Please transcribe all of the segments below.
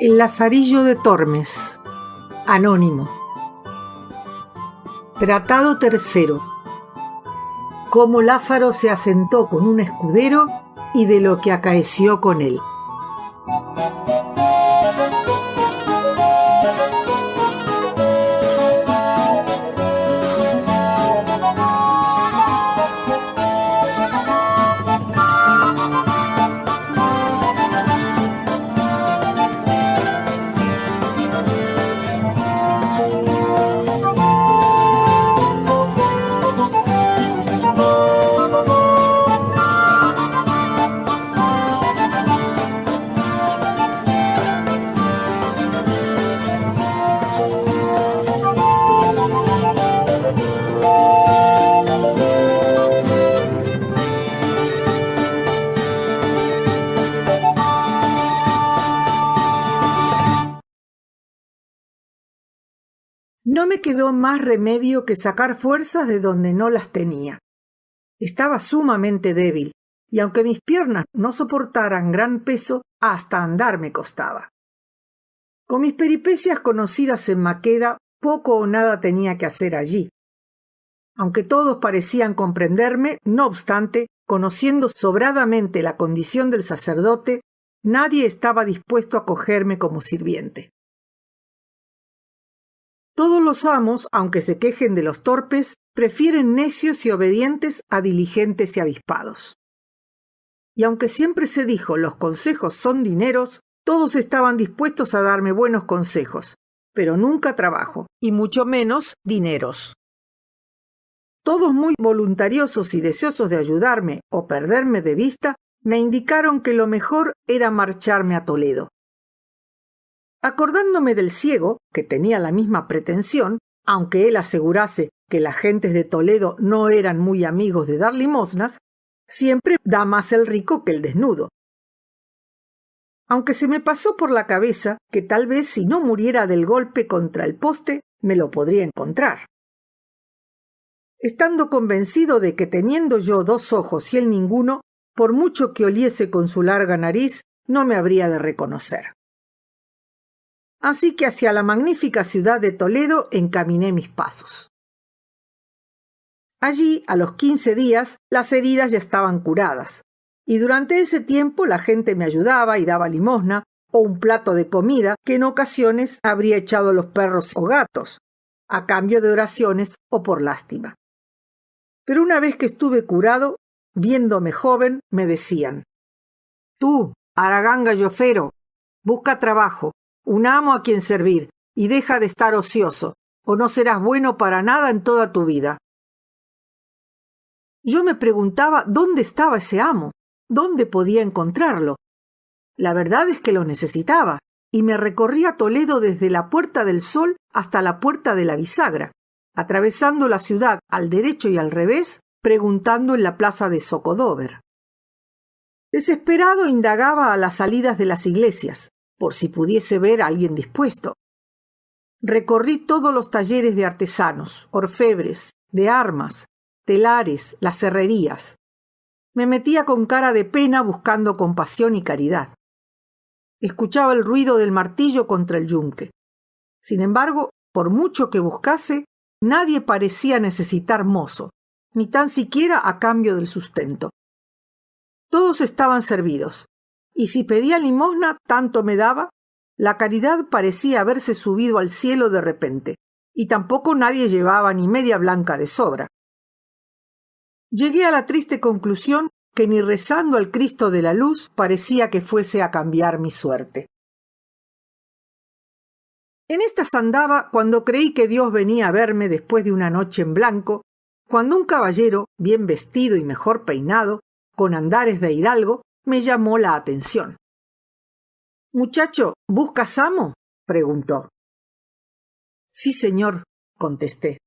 El Lazarillo de Tormes. Anónimo. Tratado tercero. Cómo Lázaro se asentó con un escudero y de lo que acaeció con él. No me quedó más remedio que sacar fuerzas de donde no las tenía. Estaba sumamente débil, y aunque mis piernas no soportaran gran peso, hasta andar me costaba. Con mis peripecias conocidas en Maqueda, poco o nada tenía que hacer allí. Aunque todos parecían comprenderme, no obstante, conociendo sobradamente la condición del sacerdote, nadie estaba dispuesto a cogerme como sirviente. Todos los amos, aunque se quejen de los torpes, prefieren necios y obedientes a diligentes y avispados. Y aunque siempre se dijo los consejos son dineros, todos estaban dispuestos a darme buenos consejos, pero nunca trabajo, y mucho menos dineros. Todos muy voluntariosos y deseosos de ayudarme o perderme de vista, me indicaron que lo mejor era marcharme a Toledo. Acordándome del ciego, que tenía la misma pretensión, aunque él asegurase que las gentes de Toledo no eran muy amigos de dar limosnas, siempre da más el rico que el desnudo. Aunque se me pasó por la cabeza que tal vez si no muriera del golpe contra el poste, me lo podría encontrar. Estando convencido de que teniendo yo 2 ojos y él ninguno, por mucho que oliese con su larga nariz, no me habría de reconocer. Así que hacia la magnífica ciudad de Toledo encaminé mis pasos. Allí, a los 15 días, las heridas ya estaban curadas, y durante ese tiempo la gente me ayudaba y daba limosna o un plato de comida que en ocasiones habría echado a los perros o gatos, a cambio de oraciones o por lástima. Pero una vez que estuve curado, viéndome joven, me decían: «Tú, Aragán Gallofero, busca trabajo, un amo a quien servir, y deja de estar ocioso, o no serás bueno para nada en toda tu vida». Yo me preguntaba dónde estaba ese amo, dónde podía encontrarlo. La verdad es que lo necesitaba, y me recorría Toledo desde la Puerta del Sol hasta la Puerta de la Bisagra, atravesando la ciudad al derecho y al revés, preguntando en la plaza de Zocodover. Desesperado indagaba a las salidas de las iglesias, por si pudiese ver a alguien dispuesto. Recorrí todos los talleres de artesanos, orfebres, de armas, telares, las herrerías. Me metía con cara de pena buscando compasión y caridad. Escuchaba el ruido del martillo contra el yunque. Sin embargo, por mucho que buscase, nadie parecía necesitar mozo, ni tan siquiera a cambio del sustento. Todos estaban servidos, y si pedía limosna tanto me daba, la caridad parecía haberse subido al cielo de repente, y tampoco nadie llevaba ni media blanca de sobra. Llegué a la triste conclusión que ni rezando al Cristo de la Luz parecía que fuese a cambiar mi suerte. En estas andaba cuando creí que Dios venía a verme después de una noche en blanco, cuando un caballero, bien vestido y mejor peinado, con andares de hidalgo, me llamó la atención. «Muchacho, ¿buscas amo?», preguntó. «Sí, señor», contesté.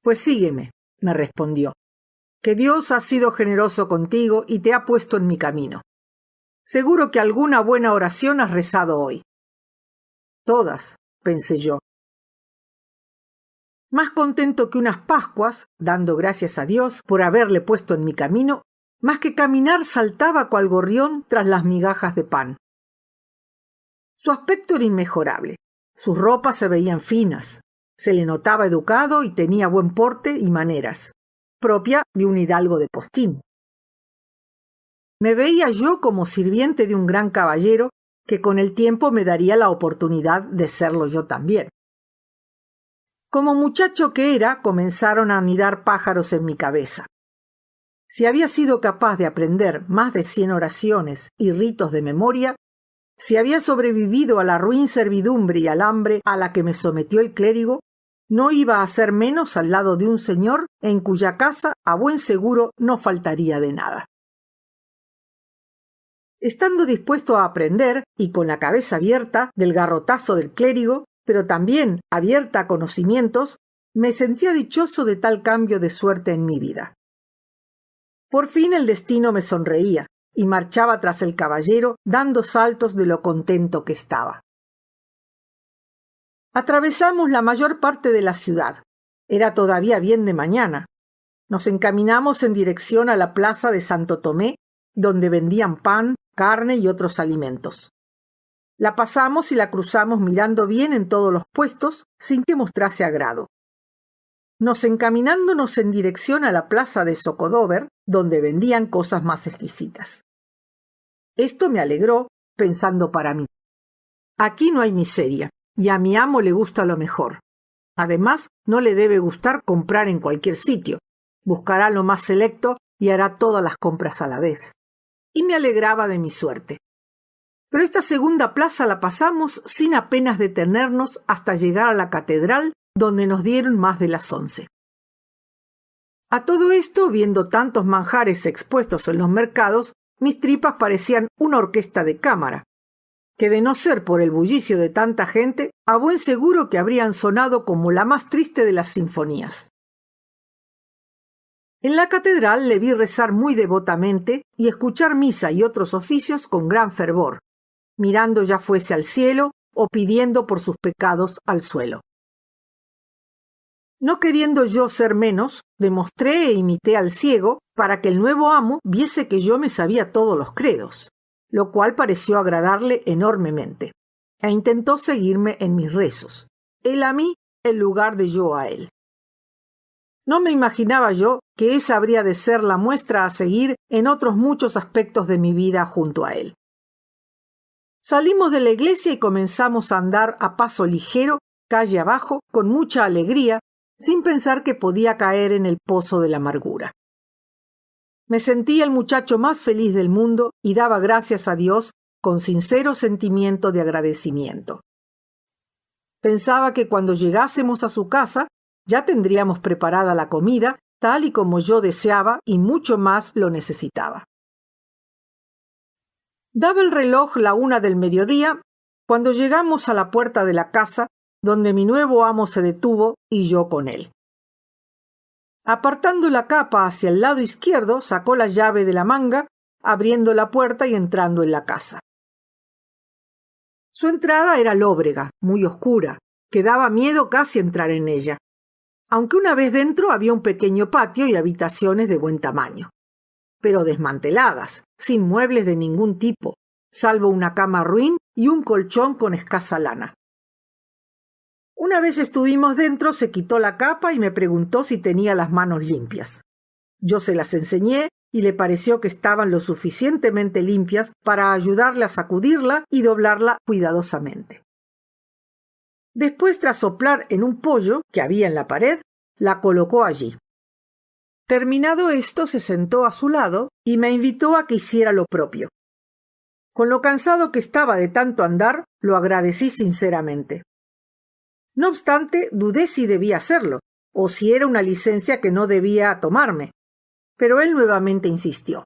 «Pues sígueme», me respondió, «que Dios ha sido generoso contigo y te ha puesto en mi camino. Seguro que alguna buena oración has rezado hoy». «Todas», pensé yo. Más contento que unas Pascuas, dando gracias a Dios por haberle puesto en mi camino, más que caminar saltaba cual gorrión tras las migajas de pan. Su aspecto era inmejorable. Sus ropas se veían finas. Se le notaba educado y tenía buen porte y maneras, propia de un hidalgo de postín. Me veía yo como sirviente de un gran caballero que con el tiempo me daría la oportunidad de serlo yo también. Como muchacho que era, comenzaron a anidar pájaros en mi cabeza. Si había sido capaz de aprender más de 100 oraciones y ritos de memoria, si había sobrevivido a la ruin servidumbre y al hambre a la que me sometió el clérigo, no iba a ser menos al lado de un señor en cuya casa a buen seguro no faltaría de nada. Estando dispuesto a aprender y con la cabeza abierta del garrotazo del clérigo, pero también abierta a conocimientos, me sentía dichoso de tal cambio de suerte en mi vida. Por fin el destino me sonreía y marchaba tras el caballero dando saltos de lo contento que estaba. Atravesamos la mayor parte de la ciudad. Era todavía bien de mañana. Nos encaminamos en dirección a la plaza de Santo Tomé, donde vendían pan, carne y otros alimentos. La pasamos y la cruzamos mirando bien en todos los puestos, sin que mostrase agrado. Nos encaminándonos en dirección a la plaza de Zocodover, donde vendían cosas más exquisitas. Esto me alegró, pensando para mí: aquí no hay miseria, y a mi amo le gusta lo mejor. Además, no le debe gustar comprar en cualquier sitio. Buscará lo más selecto y hará todas las compras a la vez. Y me alegraba de mi suerte. Pero esta segunda plaza la pasamos sin apenas detenernos hasta llegar a la catedral, donde nos dieron más de las 11. A todo esto, viendo tantos manjares expuestos en los mercados, mis tripas parecían una orquesta de cámara, que de no ser por el bullicio de tanta gente, a buen seguro que habrían sonado como la más triste de las sinfonías. En la catedral le vi rezar muy devotamente y escuchar misa y otros oficios con gran fervor, mirando ya fuese al cielo o pidiendo por sus pecados al suelo. No queriendo yo ser menos, demostré e imité al ciego para que el nuevo amo viese que yo me sabía todos los credos, lo cual pareció agradarle enormemente, e intentó seguirme en mis rezos, él a mí en lugar de yo a él. No me imaginaba yo que esa habría de ser la muestra a seguir en otros muchos aspectos de mi vida junto a él. Salimos de la iglesia y comenzamos a andar a paso ligero, calle abajo, con mucha alegría, sin pensar que podía caer en el pozo de la amargura. Me sentía el muchacho más feliz del mundo y daba gracias a Dios con sincero sentimiento de agradecimiento. Pensaba que cuando llegásemos a su casa ya tendríamos preparada la comida, tal y como yo deseaba y mucho más lo necesitaba. Daba el reloj la 1 del mediodía cuando llegamos a la puerta de la casa, donde mi nuevo amo se detuvo y yo con él. Apartando la capa hacia el lado izquierdo, sacó la llave de la manga, abriendo la puerta y entrando en la casa. Su entrada era lóbrega, muy oscura, que daba miedo casi entrar en ella, aunque una vez dentro había un pequeño patio y habitaciones de buen tamaño, pero desmanteladas, sin muebles de ningún tipo, salvo una cama ruin y un colchón con escasa lana. Una vez estuvimos dentro, se quitó la capa y me preguntó si tenía las manos limpias. Yo se las enseñé y le pareció que estaban lo suficientemente limpias para ayudarle a sacudirla y doblarla cuidadosamente. Después, tras soplar en un pollo que había en la pared, la colocó allí. Terminado esto, se sentó a su lado y me invitó a que hiciera lo propio. Con lo cansado que estaba de tanto andar, lo agradecí sinceramente. No obstante, dudé si debía hacerlo, o si era una licencia que no debía tomarme, pero él nuevamente insistió.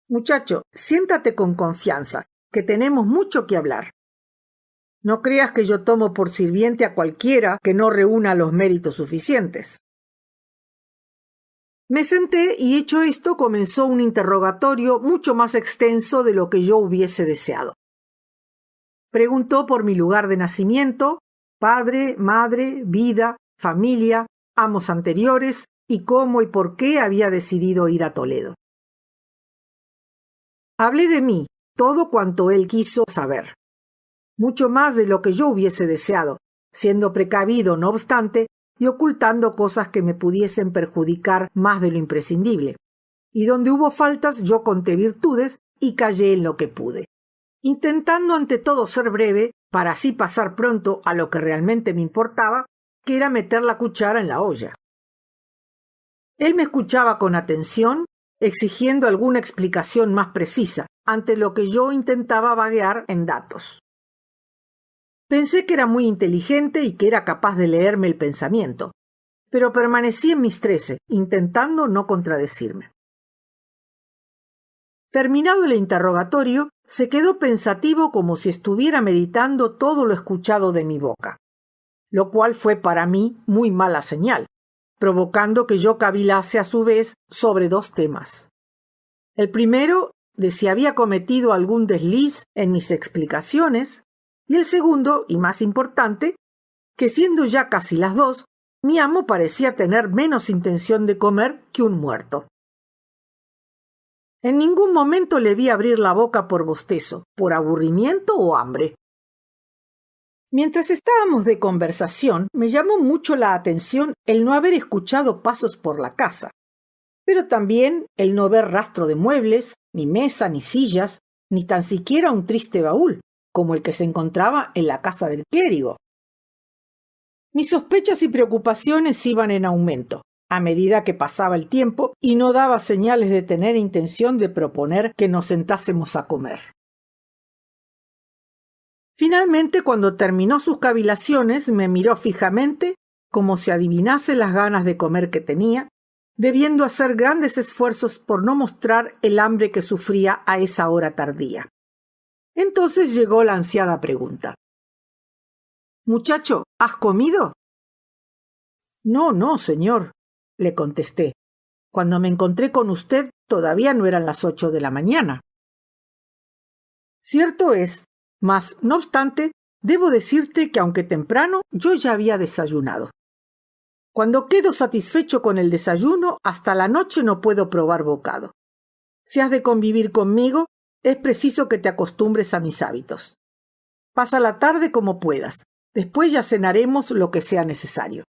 Muchacho, siéntate con confianza, que tenemos mucho que hablar. No creas que yo tomo por sirviente a cualquiera que no reúna los méritos suficientes. Me senté y hecho esto comenzó un interrogatorio mucho más extenso de lo que yo hubiese deseado. Preguntó por mi lugar de nacimiento, padre, madre, vida, familia, amos anteriores y cómo y por qué había decidido ir a Toledo. Hablé de mí, todo cuanto él quiso saber. mucho más de lo que yo hubiese deseado, siendo precavido no obstante y ocultando cosas que me pudiesen perjudicar más de lo imprescindible. Y donde hubo faltas yo conté virtudes y callé en lo que pude, intentando ante todo ser breve para así pasar pronto a lo que realmente me importaba, que era meter la cuchara en la olla. Él me escuchaba con atención, exigiendo alguna explicación más precisa, ante lo que yo intentaba vaguear en datos. Pensé que era muy inteligente y que era capaz de leerme el pensamiento, pero permanecí en mis 13, intentando no contradecirme. Terminado el interrogatorio, se quedó pensativo como si estuviera meditando todo lo escuchado de mi boca, lo cual fue para mí muy mala señal, provocando que yo cavilase a su vez sobre 2 temas. El primero, de si había cometido algún desliz en mis explicaciones, y el segundo, y más importante, que siendo ya casi las 2, mi amo parecía tener menos intención de comer que un muerto. En ningún momento le vi abrir la boca por bostezo, por aburrimiento o hambre. Mientras estábamos de conversación, me llamó mucho la atención el no haber escuchado pasos por la casa, pero también el no ver rastro de muebles, ni mesa, ni sillas, ni tan siquiera un triste baúl, como el que se encontraba en la casa del clérigo. Mis sospechas y preocupaciones iban en aumento, a medida que pasaba el tiempo y no daba señales de tener intención de proponer que nos sentásemos a comer. Finalmente, cuando terminó sus cavilaciones, me miró fijamente, como si adivinase las ganas de comer que tenía, debiendo hacer grandes esfuerzos por no mostrar el hambre que sufría a esa hora tardía. Entonces llegó la ansiada pregunta. «Muchacho, ¿has comido?» No, señor», le contesté. «Cuando me encontré con usted todavía no eran las 8 de la mañana». Cierto es, mas, no obstante, debo decirte que aunque temprano, yo ya había desayunado. Cuando quedo satisfecho con el desayuno, hasta la noche no puedo probar bocado. Si has de convivir conmigo, es preciso que te acostumbres a mis hábitos. Pasa la tarde como puedas. Después ya cenaremos lo que sea necesario.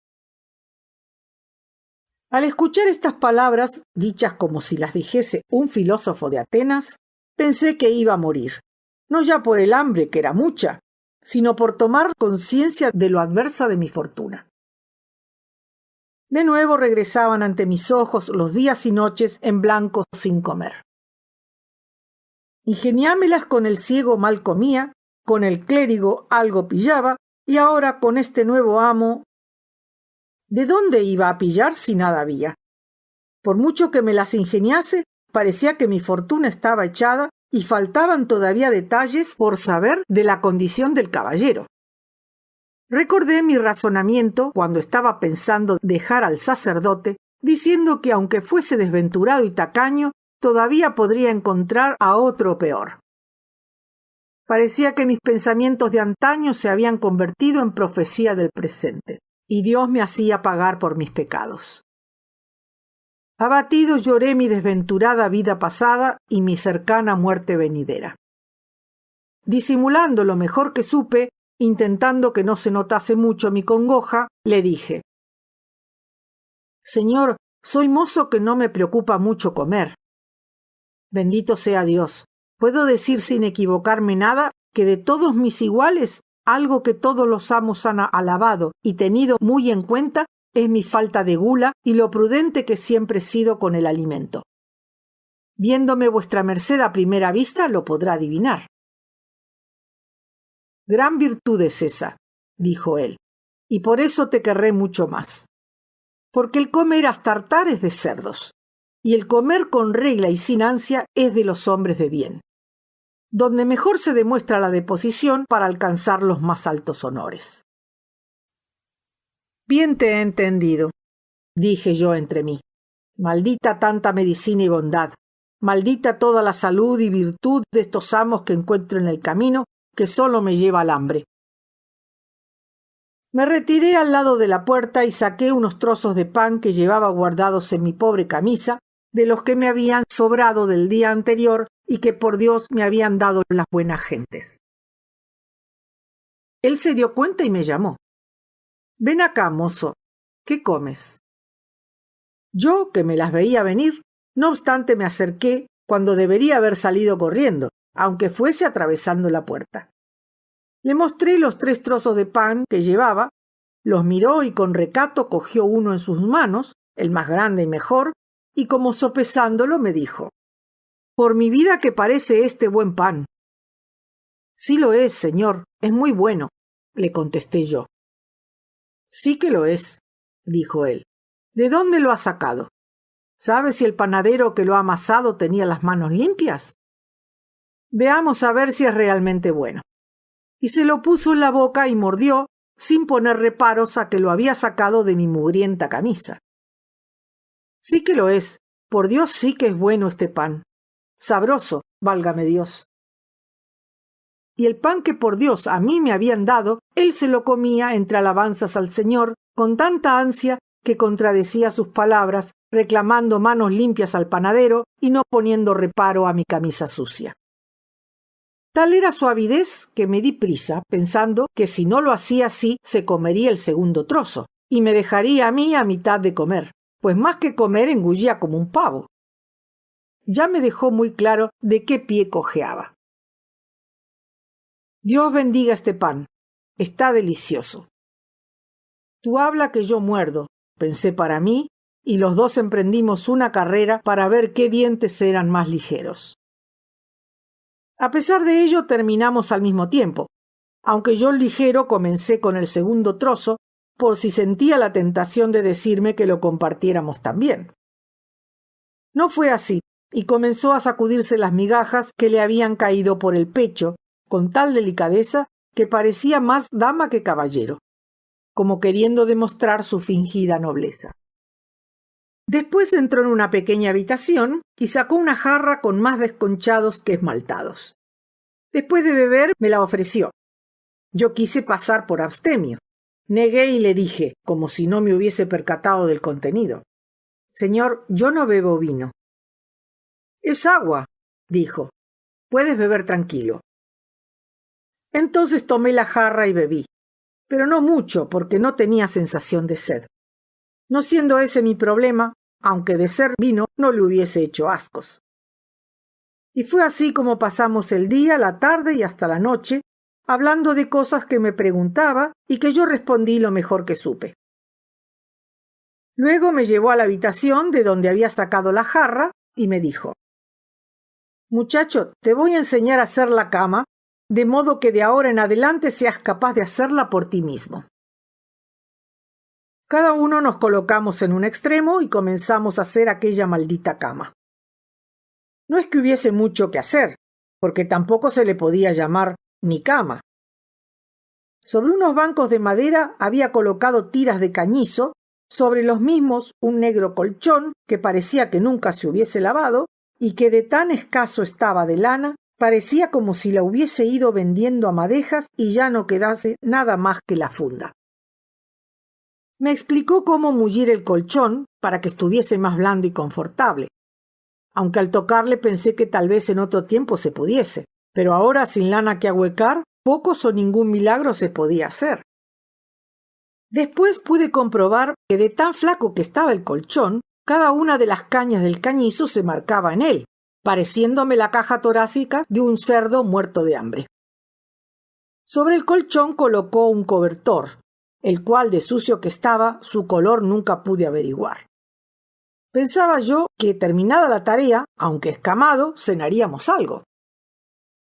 Al escuchar estas palabras, dichas como si las dijese un filósofo de Atenas, pensé que iba a morir, no ya por el hambre, que era mucha, sino por tomar conciencia de lo adversa de mi fortuna. De nuevo regresaban ante mis ojos los días y noches en blanco sin comer. Ingeniámelas con el ciego mal comía, con el clérigo algo pillaba, y ahora con este nuevo amo. ¿De dónde iba a pillar si nada había? Por mucho que me las ingeniase, parecía que mi fortuna estaba echada y faltaban todavía detalles por saber de la condición del caballero. Recordé mi razonamiento cuando estaba pensando dejar al sacerdote, diciendo que aunque fuese desventurado y tacaño, todavía podría encontrar a otro peor. Parecía que mis pensamientos de antaño se habían convertido en profecía del presente, y Dios me hacía pagar por mis pecados. Abatido lloré mi desventurada vida pasada y mi cercana muerte venidera. Disimulando lo mejor que supe, intentando que no se notase mucho mi congoja, le dije: «Señor, soy mozo que no me preocupa mucho comer. Bendito sea Dios. Puedo decir sin equivocarme nada que de todos mis iguales, algo que todos los amos han alabado y tenido muy en cuenta es mi falta de gula y lo prudente que siempre he sido con el alimento. Viéndome vuestra merced a primera vista lo podrá adivinar». «Gran virtud es esa», dijo él, «y por eso te querré mucho más. Porque el comer hasta hartar es de cerdos, y el comer con regla y sin ansia es de los hombres de bien, donde mejor se demuestra la deposición para alcanzar los más altos honores». «Bien te he entendido», dije yo entre mí. «Maldita tanta medicina y bondad, maldita toda la salud y virtud de estos amos que encuentro en el camino, que solo me lleva al hambre». Me retiré al lado de la puerta y saqué unos trozos de pan que llevaba guardados en mi pobre camisa, de los que me habían sobrado del día anterior y que por Dios me habían dado las buenas gentes. Él se dio cuenta y me llamó. «Ven acá, mozo. ¿Qué comes?» Yo, que me las veía venir, no obstante me acerqué cuando debería haber salido corriendo, aunque fuese atravesando la puerta. Le mostré los 3 trozos de pan que llevaba, los miró y con recato cogió uno en sus manos, el más grande y mejor, y como sopesándolo me dijo: «Por mi vida que parece este buen pan». «Sí lo es, señor, es muy bueno», le contesté yo. «Sí que lo es», dijo él. «¿De dónde lo ha sacado? ¿Sabe si el panadero que lo ha amasado tenía las manos limpias? Veamos a ver si es realmente bueno». Y se lo puso en la boca y mordió, sin poner reparos a que lo había sacado de mi mugrienta camisa. «Sí que lo es, por Dios sí que es bueno este pan. Sabroso, válgame Dios». Y el pan que por Dios a mí me habían dado, él se lo comía entre alabanzas al Señor, con tanta ansia que contradecía sus palabras, reclamando manos limpias al panadero y no poniendo reparo a mi camisa sucia. Tal era su avidez que me di prisa, pensando que si no lo hacía así se comería el segundo trozo, y me dejaría a mí a mitad de comer, pues más que comer engullía como un pavo. Ya me dejó muy claro de qué pie cojeaba. «Dios bendiga este pan. Está delicioso». «Tú habla que yo muerdo», pensé para mí, y los dos emprendimos una carrera para ver qué dientes eran más ligeros. A pesar de ello, terminamos al mismo tiempo, aunque yo ligero comencé con el segundo trozo, por si sentía la tentación de decirme que lo compartiéramos también. No fue así, y comenzó a sacudirse las migajas que le habían caído por el pecho, con tal delicadeza que parecía más dama que caballero, como queriendo demostrar su fingida nobleza. Después entró en una pequeña habitación y sacó una jarra con más desconchados que esmaltados. Después de beber, me la ofreció. Yo quise pasar por abstemio. Negué y le dije, como si no me hubiese percatado del contenido: «Señor, yo no bebo vino». «Es agua», dijo. «Puedes beber tranquilo». Entonces tomé la jarra y bebí, pero no mucho porque no tenía sensación de sed. No siendo ese mi problema, aunque de ser vino no le hubiese hecho ascos. Y fue así como pasamos el día, la tarde y hasta la noche, hablando de cosas que me preguntaba y que yo respondí lo mejor que supe. Luego me llevó a la habitación de donde había sacado la jarra y me dijo: «Muchacho, te voy a enseñar a hacer la cama, de modo que de ahora en adelante seas capaz de hacerla por ti mismo». Cada uno nos colocamos en un extremo y comenzamos a hacer aquella maldita cama. No es que hubiese mucho que hacer, porque tampoco se le podía llamar ni cama. Sobre unos bancos de madera había colocado tiras de cañizo, sobre los mismos un negro colchón que parecía que nunca se hubiese lavado y que de tan escaso estaba de lana, parecía como si la hubiese ido vendiendo a madejas y ya no quedase nada más que la funda. Me explicó cómo mullir el colchón para que estuviese más blando y confortable, aunque al tocarle pensé que tal vez en otro tiempo se pudiese, pero ahora sin lana que ahuecar, pocos o ningún milagro se podía hacer. Después pude comprobar que de tan flaco que estaba el colchón, cada una de las cañas del cañizo se marcaba en él, pareciéndome la caja torácica de un cerdo muerto de hambre. Sobre el colchón colocó un cobertor, el cual, de sucio que estaba, su color nunca pude averiguar. Pensaba yo que, terminada la tarea, aunque escamado, cenaríamos algo.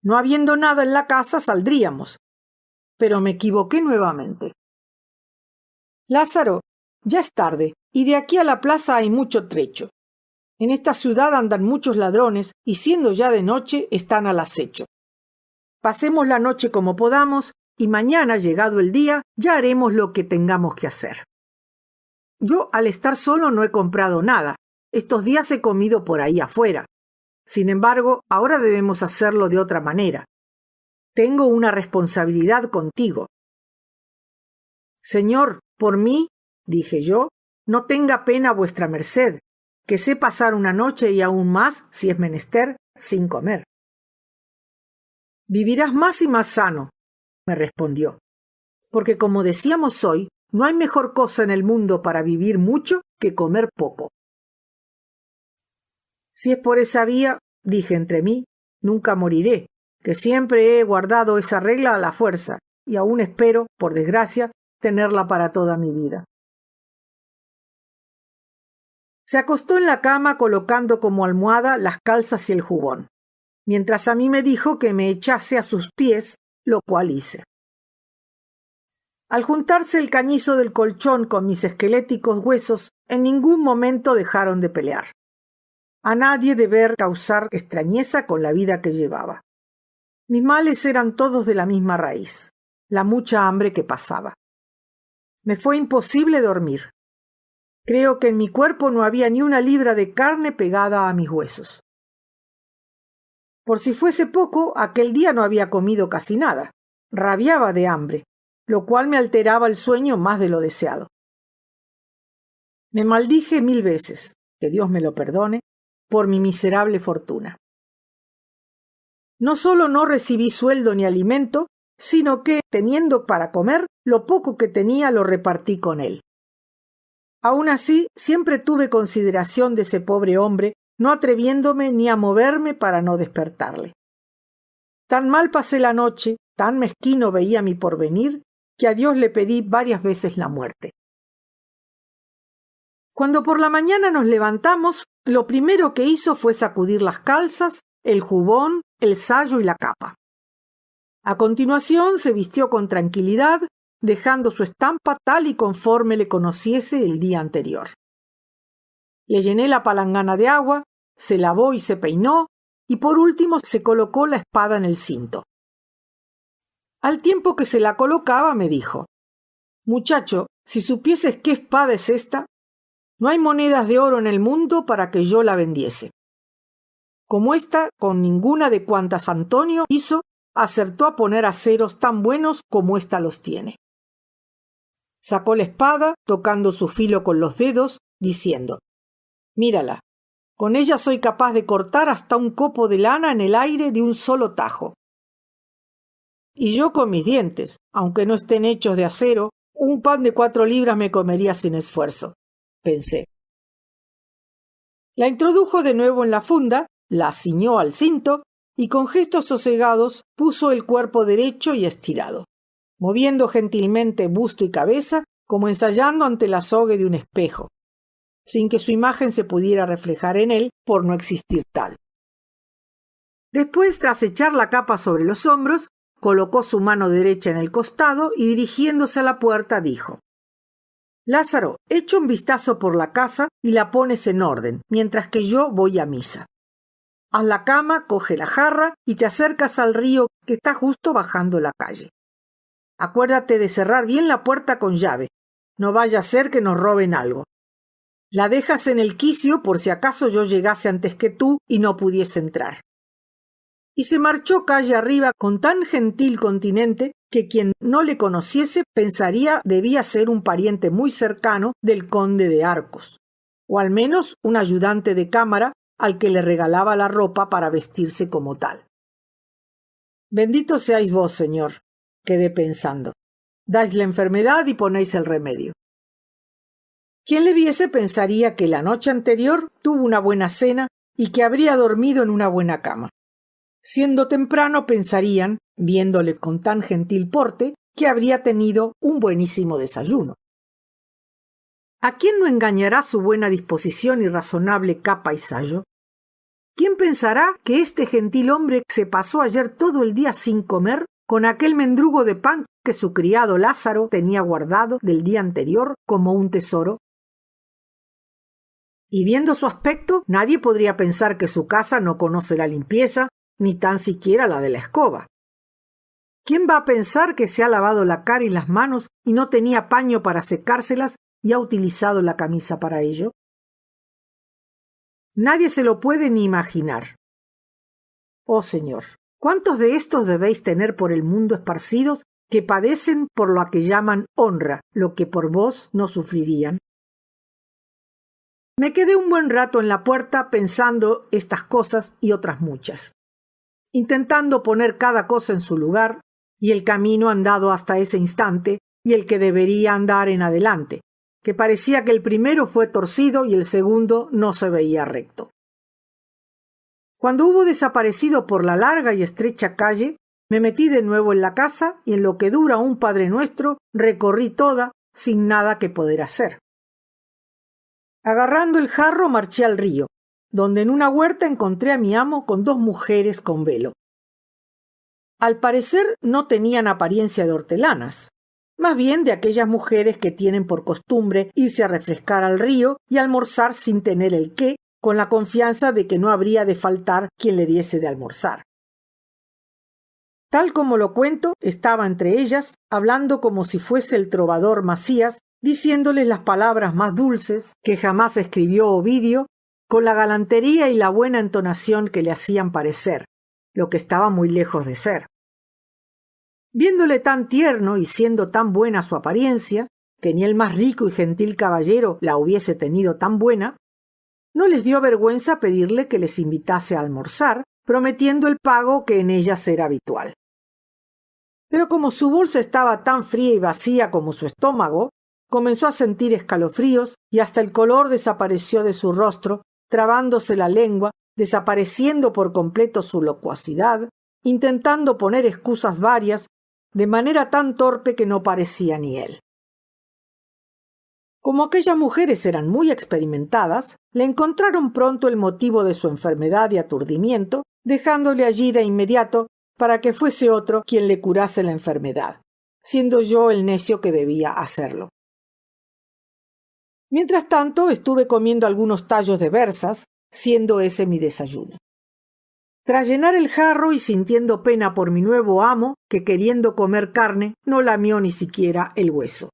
No habiendo nada en la casa, saldríamos. Pero me equivoqué nuevamente. «Lázaro, ya es tarde, y de aquí a la plaza hay mucho trecho. En esta ciudad andan muchos ladrones, y siendo ya de noche, están al acecho. Pasemos la noche como podamos, y mañana, llegado el día, ya haremos lo que tengamos que hacer. Yo, al estar solo, no he comprado nada. Estos días he comido por ahí afuera. Sin embargo, ahora debemos hacerlo de otra manera. Tengo una responsabilidad contigo». «Señor, por mí», dije yo, «no tenga pena vuestra merced, que sé pasar una noche y aún más, si es menester, sin comer». «Vivirás más y más sano», me respondió, porque como decíamos hoy, no hay mejor cosa en el mundo para vivir mucho que comer poco. Si es por esa vía, dije entre mí, nunca moriré, que siempre he guardado esa regla a la fuerza, y aún espero, por desgracia, tenerla para toda mi vida. Se acostó en la cama colocando como almohada las calzas y el jubón, mientras a mí me dijo que me echase a sus pies, lo cual hice. Al juntarse el cañizo del colchón con mis esqueléticos huesos, en ningún momento dejaron de pelear. A nadie de ver causar extrañeza con la vida que llevaba. Mis males eran todos de la misma raíz, la mucha hambre que pasaba. Me fue imposible dormir. Creo que en mi cuerpo no había ni una libra de carne pegada a mis huesos. Por si fuese poco, aquel día no había comido casi nada. Rabiaba de hambre, lo cual me alteraba el sueño más de lo deseado. Me maldije 1000 veces, que Dios me lo perdone, por mi miserable fortuna. No solo no recibí sueldo ni alimento, sino que, teniendo para comer, lo poco que tenía lo repartí con él. Aún así, siempre tuve consideración de ese pobre hombre, no atreviéndome ni a moverme para no despertarle. Tan mal pasé la noche, tan mezquino veía mi porvenir, que a Dios le pedí varias veces la muerte. Cuando por la mañana nos levantamos, lo primero que hizo fue sacudir las calzas, el jubón, el sayo y la capa. A continuación se vistió con tranquilidad, dejando su estampa tal y conforme le conociese el día anterior. Le llené la palangana de agua, se lavó y se peinó, y por último se colocó la espada en el cinto. Al tiempo que se la colocaba me dijo: «Muchacho, si supieses qué espada es esta, no hay monedas de oro en el mundo para que yo la vendiese. Como esta, con ninguna de cuantas Antonio hizo, acertó a poner aceros tan buenos como ésta los tiene». Sacó la espada, tocando su filo con los dedos, diciendo: «Mírala, con ella soy capaz de cortar hasta un copo de lana en el aire de un solo tajo. Y yo con mis dientes, aunque no estén hechos de acero, un pan de 4 libras me comería sin esfuerzo», pensé. La introdujo de nuevo en la funda, la ciñó al cinto y con gestos sosegados puso el cuerpo derecho y estirado, moviendo gentilmente busto y cabeza como ensayando ante el azogue de un espejo, sin que su imagen se pudiera reflejar en él por no existir tal. Después, tras echar la capa sobre los hombros, colocó su mano derecha en el costado y dirigiéndose a la puerta dijo: «Lázaro, echa un vistazo por la casa y la pones en orden, mientras que yo voy a misa. Haz la cama, coge la jarra y te acercas al río que está justo bajando la calle. Acuérdate de cerrar bien la puerta con llave, no vaya a ser que nos roben algo. La dejas en el quicio por si acaso yo llegase antes que tú y no pudiese entrar». Y se marchó calle arriba con tan gentil continente que quien no le conociese pensaría debía ser un pariente muy cercano del conde de Arcos, o al menos un ayudante de cámara al que le regalaba la ropa para vestirse como tal. «Bendito seáis vos, señor», quedé pensando. «Dais la enfermedad y ponéis el remedio». Quien le viese pensaría que la noche anterior tuvo una buena cena y que habría dormido en una buena cama. Siendo temprano pensarían, viéndole con tan gentil porte, que habría tenido un buenísimo desayuno. ¿A quién no engañará su buena disposición y razonable capa y sayo? ¿Quién pensará que este gentil hombre se pasó ayer todo el día sin comer con aquel mendrugo de pan que su criado Lázaro tenía guardado del día anterior como un tesoro? Y viendo su aspecto, nadie podría pensar que su casa no conoce la limpieza, ni tan siquiera la de la escoba. ¿Quién va a pensar que se ha lavado la cara y las manos y no tenía paño para secárselas y ha utilizado la camisa para ello? Nadie se lo puede ni imaginar. Oh Señor, ¿cuántos de estos debéis tener por el mundo esparcidos que padecen por lo que llaman honra, lo que por vos no sufrirían? Me quedé un buen rato en la puerta pensando estas cosas y otras muchas, intentando poner cada cosa en su lugar, y el camino andado hasta ese instante y el que debería andar en adelante, que parecía que el primero fue torcido y el segundo no se veía recto. Cuando hubo desaparecido por la larga y estrecha calle, me metí de nuevo en la casa y en lo que dura un Padre Nuestro recorrí toda sin nada que poder hacer. Agarrando el jarro marché al río, donde en una huerta encontré a mi amo con 2 mujeres con velo. Al parecer no tenían apariencia de hortelanas, más bien de aquellas mujeres que tienen por costumbre irse a refrescar al río y almorzar sin tener el qué, con la confianza de que no habría de faltar quien le diese de almorzar. Tal como lo cuento, estaba entre ellas, hablando como si fuese el trovador Macías, diciéndoles las palabras más dulces que jamás escribió Ovidio, con la galantería y la buena entonación que le hacían parecer, lo que estaba muy lejos de ser. Viéndole tan tierno y siendo tan buena su apariencia, que ni el más rico y gentil caballero la hubiese tenido tan buena, no les dio vergüenza pedirle que les invitase a almorzar, prometiendo el pago que en ellas era habitual. Pero como su bolsa estaba tan fría y vacía como su estómago, comenzó a sentir escalofríos y hasta el color desapareció de su rostro, trabándose la lengua, desapareciendo por completo su locuacidad, intentando poner excusas varias, de manera tan torpe que no parecía ni él. Como aquellas mujeres eran muy experimentadas, le encontraron pronto el motivo de su enfermedad y aturdimiento, dejándole allí de inmediato para que fuese otro quien le curase la enfermedad, siendo yo el necio que debía hacerlo. Mientras tanto, estuve comiendo algunos tallos de berzas, siendo ese mi desayuno. Tras llenar el jarro y sintiendo pena por mi nuevo amo, que queriendo comer carne no lamió ni siquiera el hueso.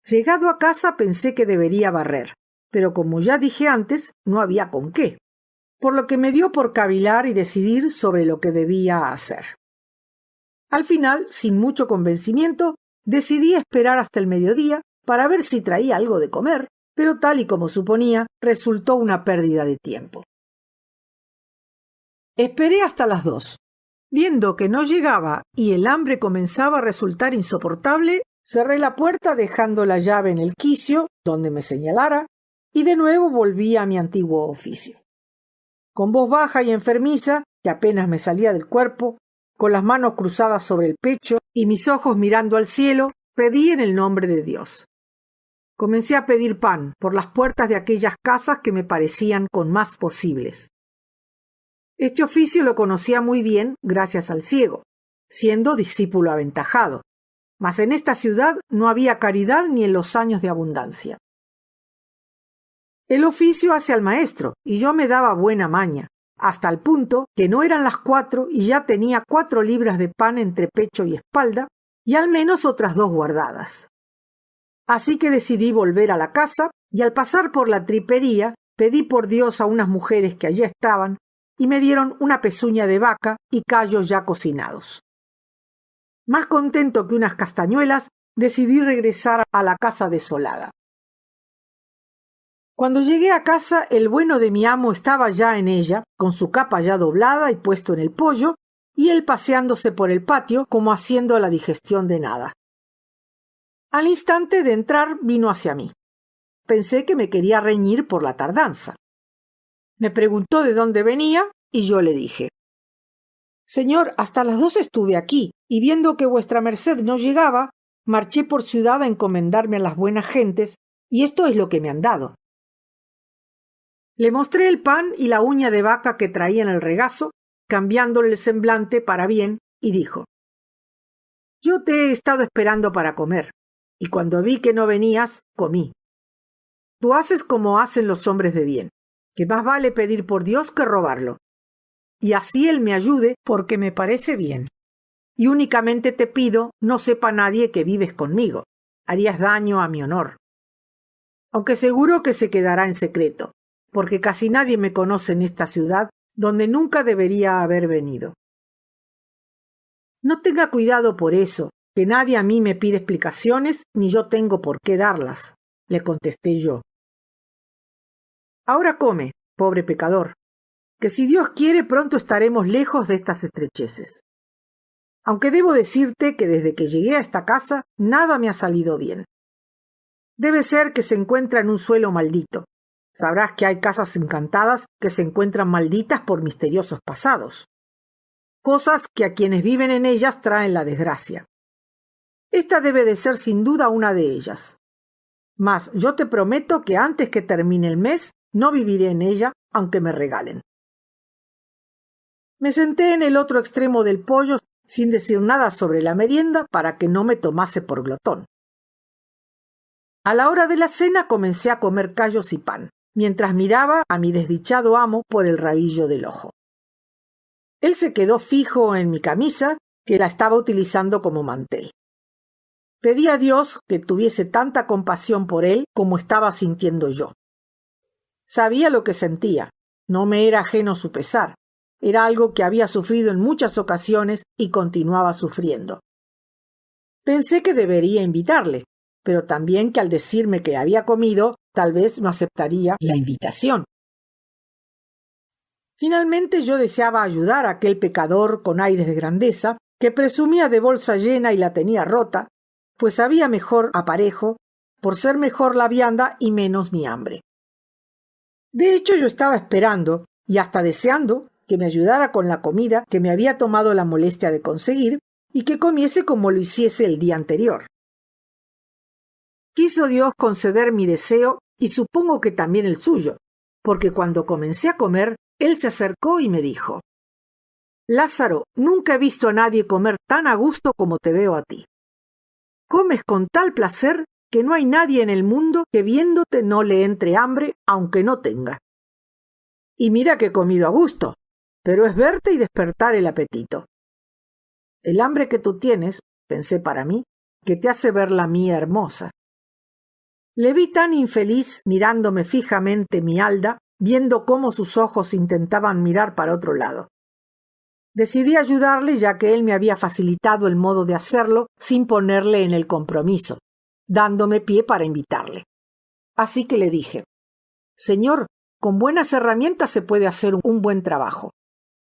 Llegado a casa pensé que debería barrer, pero como ya dije antes, no había con qué, por lo que me dio por cavilar y decidir sobre lo que debía hacer. Al final, sin mucho convencimiento, decidí esperar hasta el mediodía para ver si traía algo de comer, pero tal y como suponía, resultó una pérdida de tiempo. Esperé hasta las 2. Viendo que no llegaba y el hambre comenzaba a resultar insoportable, cerré la puerta dejando la llave en el quicio, donde me señalara, y de nuevo volví a mi antiguo oficio. Con voz baja y enfermiza, que apenas me salía del cuerpo, con las manos cruzadas sobre el pecho y mis ojos mirando al cielo, pedí en el nombre de Dios. Comencé a pedir pan por las puertas de aquellas casas que me parecían con más posibles. Este oficio lo conocía muy bien gracias al ciego, siendo discípulo aventajado, mas en esta ciudad no había caridad ni en los años de abundancia. El oficio hace al maestro, y yo me daba buena maña, hasta el punto que no eran las 4 y ya tenía 4 libras de pan entre pecho y espalda, y al menos otras 2 guardadas. Así que decidí volver a la casa, y al pasar por la tripería, pedí por Dios a unas mujeres que allí estaban, y me dieron una pezuña de vaca y callos ya cocinados. Más contento que unas castañuelas, decidí regresar a la casa desolada. Cuando llegué a casa, el bueno de mi amo estaba ya en ella, con su capa ya doblada y puesto en el poyo, y él paseándose por el patio como haciendo la digestión de nada. Al instante de entrar vino hacia mí. Pensé que me quería reñir por la tardanza. Me preguntó de dónde venía y yo le dije: «Señor, hasta las 2 estuve aquí, y viendo que vuestra merced no llegaba, marché por ciudad a encomendarme a las buenas gentes, y esto es lo que me han dado». Le mostré el pan y la uña de vaca que traía en el regazo, cambiándole el semblante para bien, y dijo: «Yo te he estado esperando para comer, y cuando vi que no venías, comí. Tú haces como hacen los hombres de bien, que más vale pedir por Dios que robarlo. Y así él me ayude porque me parece bien. Y únicamente te pido no sepa nadie que vives conmigo. Harías daño a mi honor. Aunque seguro que se quedará en secreto, porque casi nadie me conoce en esta ciudad donde nunca debería haber venido». «No tenga cuidado por eso, que nadie a mí me pide explicaciones ni yo tengo por qué darlas», le contesté yo. «Ahora come, pobre pecador, que si Dios quiere pronto estaremos lejos de estas estrecheces». aunque debo decirte que desde que llegué a esta casa nada me ha salido bien. Debe ser que se encuentra en un suelo maldito. Sabrás que hay casas encantadas que se encuentran malditas por misteriosos pasados. Cosas que a quienes viven en ellas traen la desgracia. Esta debe de ser sin duda una de ellas. Mas yo te prometo que antes que termine el mes no viviré en ella, aunque me regalen. Me senté en el otro extremo del poyo sin decir nada sobre la merienda para que no me tomase por glotón. A la hora de la cena comencé a comer callos y pan, mientras miraba a mi desdichado amo por el rabillo del ojo. Él se quedó fijo en mi camisa, que la estaba utilizando como mantel. Pedí a Dios que tuviese tanta compasión por él como estaba sintiendo yo. Sabía lo que sentía, no me era ajeno su pesar, era algo que había sufrido en muchas ocasiones y continuaba sufriendo. Pensé que debería invitarle, pero también que al decirme que había comido, tal vez no aceptaría la invitación. Finalmente yo deseaba ayudar a aquel pecador con aires de grandeza, que presumía de bolsa llena y la tenía rota, pues había mejor aparejo, por ser mejor la vianda y menos mi hambre. De hecho, yo estaba esperando, y hasta deseando, que me ayudara con la comida que me había tomado la molestia de conseguir, y que comiese como lo hiciese el día anterior. Quiso Dios conceder mi deseo, y supongo que también el suyo, porque cuando comencé a comer, él se acercó y me dijo: «Lázaro, nunca he visto a nadie comer tan a gusto como te veo a ti. Comes con tal placer que no hay nadie en el mundo que viéndote no le entre hambre, aunque no tenga. Y mira que he comido a gusto, pero es verte y despertar el apetito. El hambre que tú tienes, pensé para mí, que te hace ver la mía hermosa». Le vi tan infeliz mirándome fijamente mi Alda, viendo cómo sus ojos intentaban mirar para otro lado. Decidí ayudarle ya que él me había facilitado el modo de hacerlo sin ponerle en el compromiso, dándome pie para invitarle. Así que le dije: «Señor, con buenas herramientas se puede hacer un buen trabajo.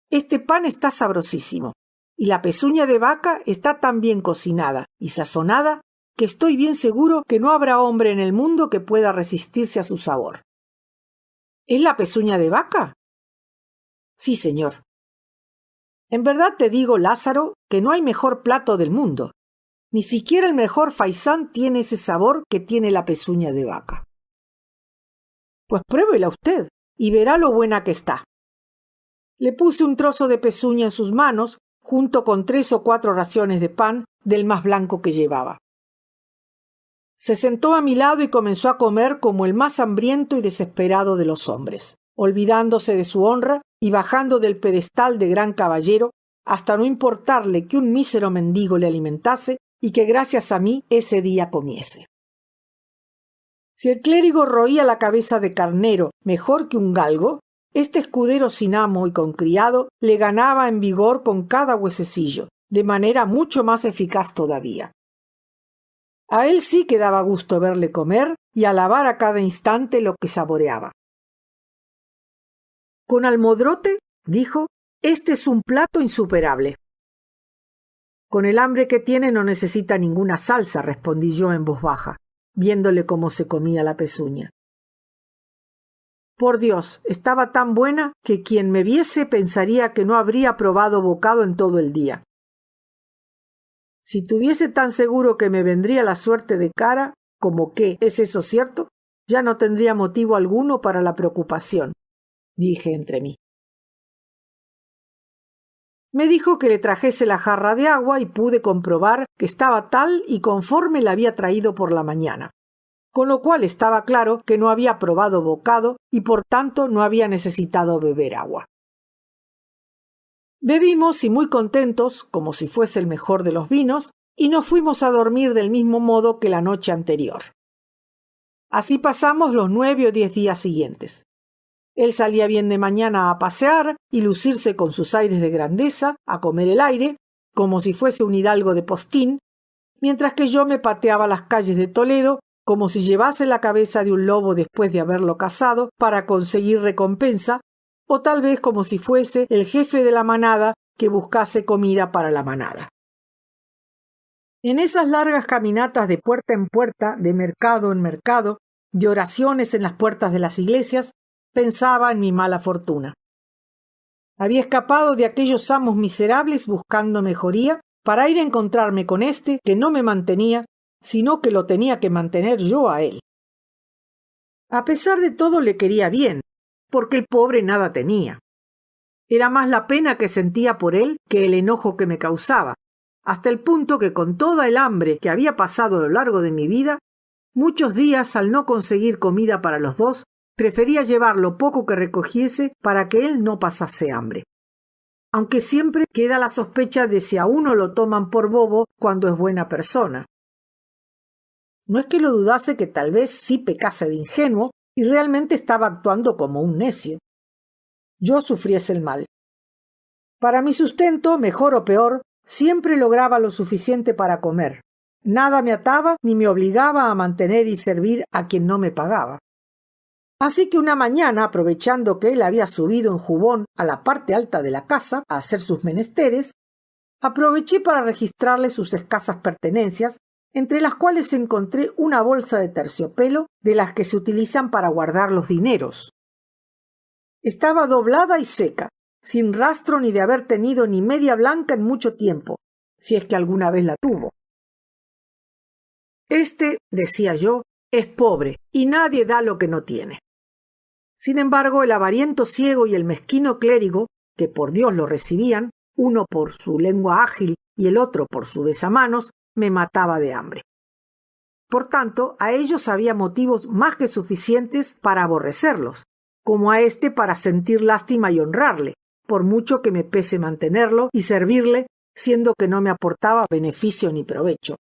Este pan está sabrosísimo, y la pezuña de vaca está tan bien cocinada y sazonada que estoy bien seguro que no habrá hombre en el mundo que pueda resistirse a su sabor». «¿Es la pezuña de vaca?» «Sí, señor». «En verdad te digo, Lázaro, que no hay mejor plato del mundo. Ni siquiera el mejor faisán tiene ese sabor que tiene la pezuña de vaca». «Pues pruébela usted y verá lo buena que está». Le puse un trozo de pezuña en sus manos, junto con 3 o 4 raciones de pan del más blanco que llevaba. Se sentó a mi lado y comenzó a comer como el más hambriento y desesperado de los hombres, olvidándose de su honra y bajando del pedestal de gran caballero hasta no importarle que un mísero mendigo le alimentase y que gracias a mí ese día comiese. Si el clérigo roía la cabeza de carnero mejor que un galgo, este escudero sin amo y con criado le ganaba en vigor con cada huesecillo, de manera mucho más eficaz todavía. A él sí que daba gusto verle comer y alabar a cada instante lo que saboreaba. «Con almodrote», dijo, «este es un plato insuperable». «Con el hambre que tiene no necesita ninguna salsa», respondí yo en voz baja, viéndole cómo se comía la pezuña. Por Dios, estaba tan buena que quien me viese pensaría que no habría probado bocado en todo el día. Si tuviese tan seguro que me vendría la suerte de cara, como que, ¿es eso cierto?, ya no tendría motivo alguno para la preocupación, dije entre mí. Me dijo que le trajese la jarra de agua y pude comprobar que estaba tal y conforme la había traído por la mañana, con lo cual estaba claro que no había probado bocado y por tanto no había necesitado beber agua. Bebimos y muy contentos, como si fuese el mejor de los vinos, y nos fuimos a dormir del mismo modo que la noche anterior. Así pasamos los 9 o 10 días siguientes. Él salía bien de mañana a pasear y lucirse con sus aires de grandeza, a comer el aire, como si fuese un hidalgo de postín, mientras que yo me pateaba las calles de Toledo como si llevase la cabeza de un lobo después de haberlo cazado para conseguir recompensa, o tal vez como si fuese el jefe de la manada que buscase comida para la manada. En esas largas caminatas de puerta en puerta, de mercado en mercado, de oraciones en las puertas de las iglesias, pensaba en mi mala fortuna. Había escapado de aquellos amos miserables buscando mejoría para ir a encontrarme con este que no me mantenía, sino que lo tenía que mantener yo a él. A pesar de todo le quería bien, porque el pobre nada tenía. Era más la pena que sentía por él que el enojo que me causaba, hasta el punto que con toda el hambre que había pasado a lo largo de mi vida, muchos días al no conseguir comida para los dos, prefería llevar lo poco que recogiese para que él no pasase hambre. Aunque siempre queda la sospecha de si a uno lo toman por bobo cuando es buena persona. No es que lo dudase que tal vez sí pecase de ingenuo y realmente estaba actuando como un necio. Yo sufriese el mal. Para mi sustento, mejor o peor, siempre lograba lo suficiente para comer. Nada me ataba ni me obligaba a mantener y servir a quien no me pagaba. Así que una mañana, aprovechando que él había subido en jubón a la parte alta de la casa a hacer sus menesteres, aproveché para registrarle sus escasas pertenencias, entre las cuales encontré una bolsa de terciopelo de las que se utilizan para guardar los dineros. Estaba doblada y seca, sin rastro ni de haber tenido ni media blanca en mucho tiempo, si es que alguna vez la tuvo. Este, decía yo, es pobre y nadie da lo que no tiene. Sin embargo, el avariento ciego y el mezquino clérigo, que por Dios lo recibían, uno por su lengua ágil y el otro por su besamanos, me mataba de hambre. Por tanto, a ellos había motivos más que suficientes para aborrecerlos, como a éste para sentir lástima y honrarle, por mucho que me pese mantenerlo y servirle, siendo que no me aportaba beneficio ni provecho.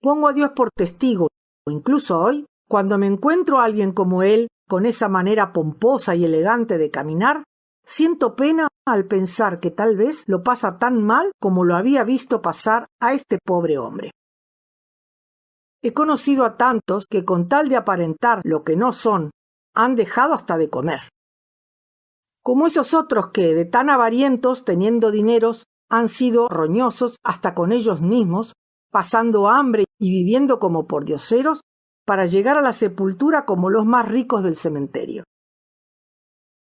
Pongo a Dios por testigo, o incluso hoy, cuando me encuentro a alguien como él, con esa manera pomposa y elegante de caminar, siento pena al pensar que tal vez lo pasa tan mal como lo había visto pasar a este pobre hombre. He conocido a tantos que con tal de aparentar lo que no son, han dejado hasta de comer. Como esos otros que, de tan avarientos, teniendo dineros, han sido roñosos hasta con ellos mismos, pasando hambre y viviendo como pordioseros, para llegar a la sepultura como los más ricos del cementerio.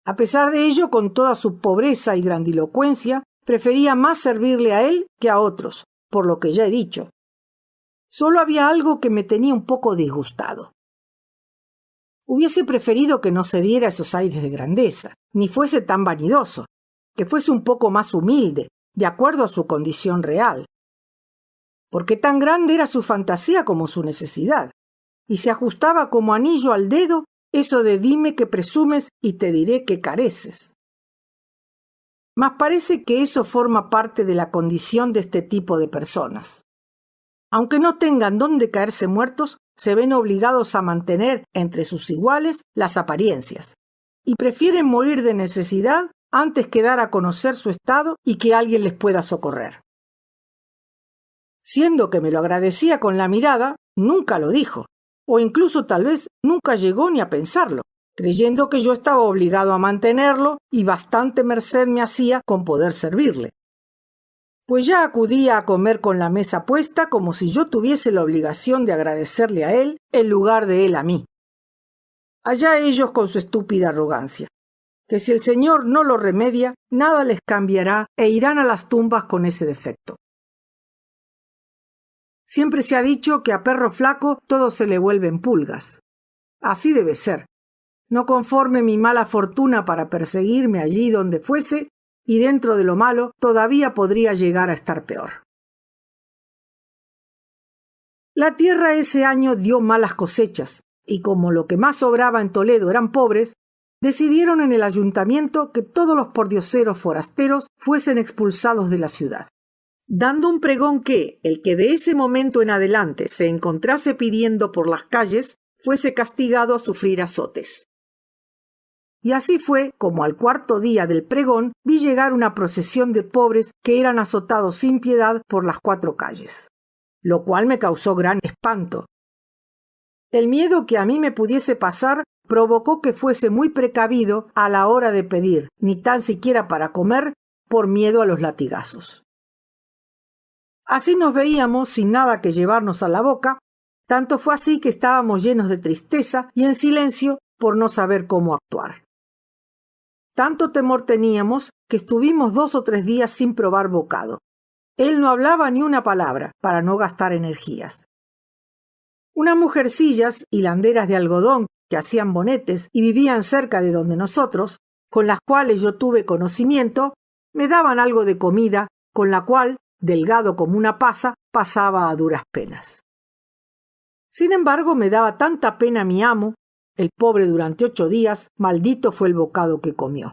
A pesar de ello, con toda su pobreza y grandilocuencia, prefería más servirle a él que a otros, por lo que ya he dicho. Solo había algo que me tenía un poco disgustado. Hubiese preferido que no se diera esos aires de grandeza, ni fuese tan vanidoso, que fuese un poco más humilde, de acuerdo a su condición real. Porque tan grande era su fantasía como su necesidad, y se ajustaba como anillo al dedo eso de dime que presumes y te diré que careces. Mas parece que eso forma parte de la condición de este tipo de personas. Aunque no tengan dónde caerse muertos, se ven obligados a mantener entre sus iguales las apariencias, y prefieren morir de necesidad antes que dar a conocer su estado y que alguien les pueda socorrer. Siendo que me lo agradecía con la mirada, nunca lo dijo, o incluso tal vez nunca llegó ni a pensarlo, creyendo que yo estaba obligado a mantenerlo y bastante merced me hacía con poder servirle. Pues ya acudía a comer con la mesa puesta como si yo tuviese la obligación de agradecerle a él en lugar de él a mí. Allá ellos con su estúpida arrogancia, que si el Señor no lo remedia, nada les cambiará e irán a las tumbas con ese defecto. Siempre se ha dicho que a perro flaco todo se le vuelven pulgas. Así debe ser. No conforme mi mala fortuna para perseguirme allí donde fuese, y dentro de lo malo todavía podría llegar a estar peor. La tierra ese año dio malas cosechas, y como lo que más sobraba en Toledo eran pobres, decidieron en el ayuntamiento que todos los pordioseros forasteros fuesen expulsados de la ciudad, dando un pregón que el que de ese momento en adelante se encontrase pidiendo por las calles fuese castigado a sufrir azotes. Y así fue como al cuarto día del pregón vi llegar una procesión de pobres que eran azotados sin piedad por las 4 calles, lo cual me causó gran espanto. El miedo que a mí me pudiese pasar provocó que fuese muy precavido a la hora de pedir, ni tan siquiera para comer, por miedo a los latigazos. Así nos veíamos sin nada que llevarnos a la boca. Tanto fue así que estábamos llenos de tristeza y en silencio por no saber cómo actuar. Tanto temor teníamos que estuvimos 2 o 3 días sin probar bocado. Él no hablaba ni una palabra para no gastar energías. Unas mujercillas hilanderas de algodón que hacían bonetes y vivían cerca de donde nosotros, con las cuales yo tuve conocimiento, me daban algo de comida, con la cual, delgado como una pasa, pasaba a duras penas. Sin embargo, me daba tanta pena mi amo, el pobre durante 8 días, maldito fue el bocado que comió.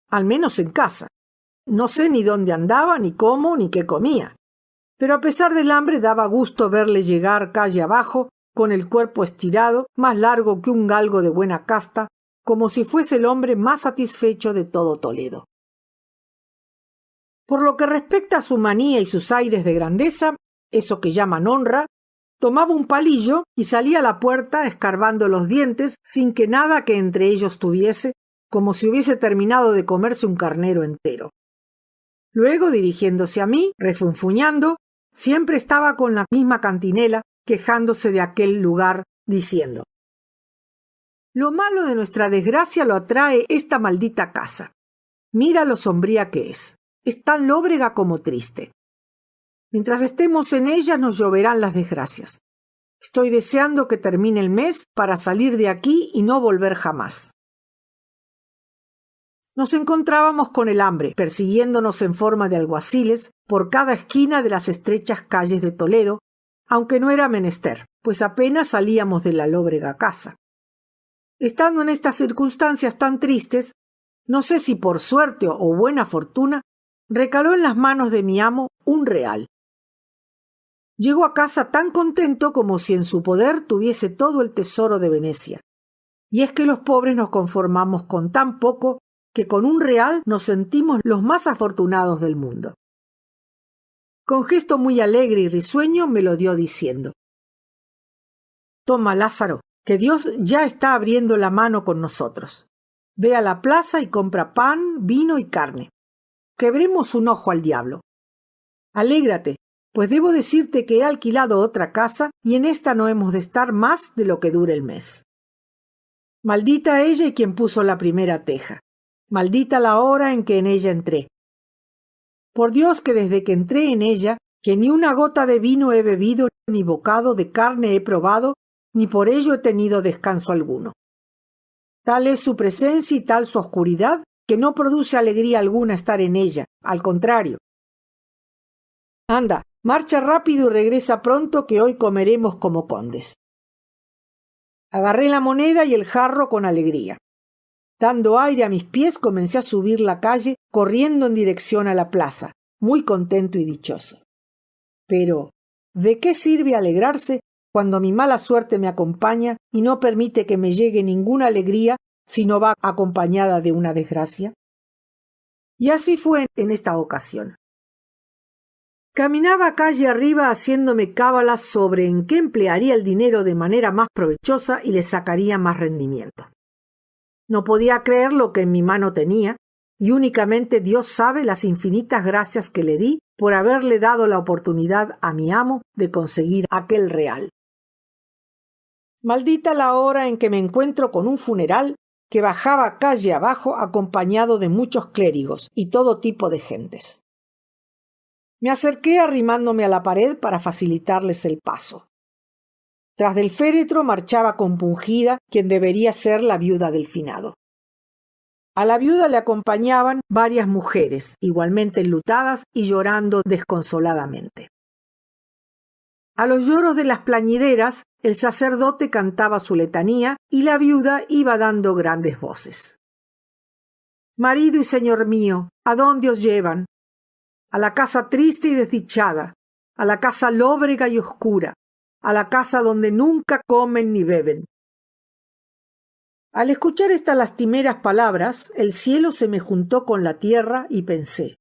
Al menos en casa. No sé ni dónde andaba, ni cómo, ni qué comía. Pero a pesar del hambre daba gusto verle llegar calle abajo, con el cuerpo estirado, más largo que un galgo de buena casta, como si fuese el hombre más satisfecho de todo Toledo. Por lo que respecta a su manía y sus aires de grandeza, eso que llaman honra, tomaba un palillo y salía a la puerta escarbando los dientes sin que nada que entre ellos tuviese, como si hubiese terminado de comerse un carnero entero. Luego, dirigiéndose a mí, refunfuñando, siempre estaba con la misma cantinela, quejándose de aquel lugar, diciendo: «Lo malo de nuestra desgracia lo atrae esta maldita casa. Mira lo sombría que es tan lóbrega como triste. Mientras estemos en ella nos lloverán las desgracias. Estoy deseando que termine el mes para salir de aquí y no volver jamás». Nos encontrábamos con el hambre, persiguiéndonos en forma de alguaciles por cada esquina de las estrechas calles de Toledo, aunque no era menester, pues apenas salíamos de la lóbrega casa. Estando en estas circunstancias tan tristes, no sé si por suerte o buena fortuna, recaló en las manos de mi amo un real. Llegó a casa tan contento como si en su poder tuviese todo el tesoro de Venecia. Y es que los pobres nos conformamos con tan poco que con un real nos sentimos los más afortunados del mundo. Con gesto muy alegre y risueño me lo dio diciendo: «Toma, Lázaro, que Dios ya está abriendo la mano con nosotros. Ve a la plaza y compra pan, vino y carne. Quebremos un ojo al diablo. Alégrate, pues debo decirte que he alquilado otra casa y en esta no hemos de estar más de lo que dure el mes. Maldita ella y quien puso la primera teja. Maldita la hora en que en ella entré. Por Dios que desde que entré en ella, que ni una gota de vino he bebido, ni bocado de carne he probado, ni por ello he tenido descanso alguno. Tal es su presencia y tal su oscuridad, que no produce alegría alguna estar en ella, al contrario. Anda, marcha rápido y regresa pronto, que hoy comeremos como condes». Agarré la moneda y el jarro con alegría. Dando aire a mis pies, comencé a subir la calle, corriendo en dirección a la plaza, muy contento y dichoso. Pero, ¿de qué sirve alegrarse cuando mi mala suerte me acompaña y no permite que me llegue ninguna alegría si no va acompañada de una desgracia? Y así fue en esta ocasión. Caminaba calle arriba haciéndome cábalas sobre en qué emplearía el dinero de manera más provechosa y le sacaría más rendimiento. No podía creer lo que en mi mano tenía, y únicamente Dios sabe las infinitas gracias que le di por haberle dado la oportunidad a mi amo de conseguir aquel real. Maldita la hora en que me encuentro con un funeral que bajaba calle abajo acompañado de muchos clérigos y todo tipo de gentes. Me acerqué arrimándome a la pared para facilitarles el paso. Tras del féretro marchaba compungida quien debería ser la viuda del finado. A la viuda le acompañaban varias mujeres, igualmente enlutadas y llorando desconsoladamente. A los lloros de las plañideras, el sacerdote cantaba su letanía y la viuda iba dando grandes voces. «Marido y señor mío, ¿a dónde os llevan? A la casa triste y desdichada, a la casa lóbrega y oscura, a la casa donde nunca comen ni beben». Al escuchar estas lastimeras palabras, el cielo se me juntó con la tierra y pensé: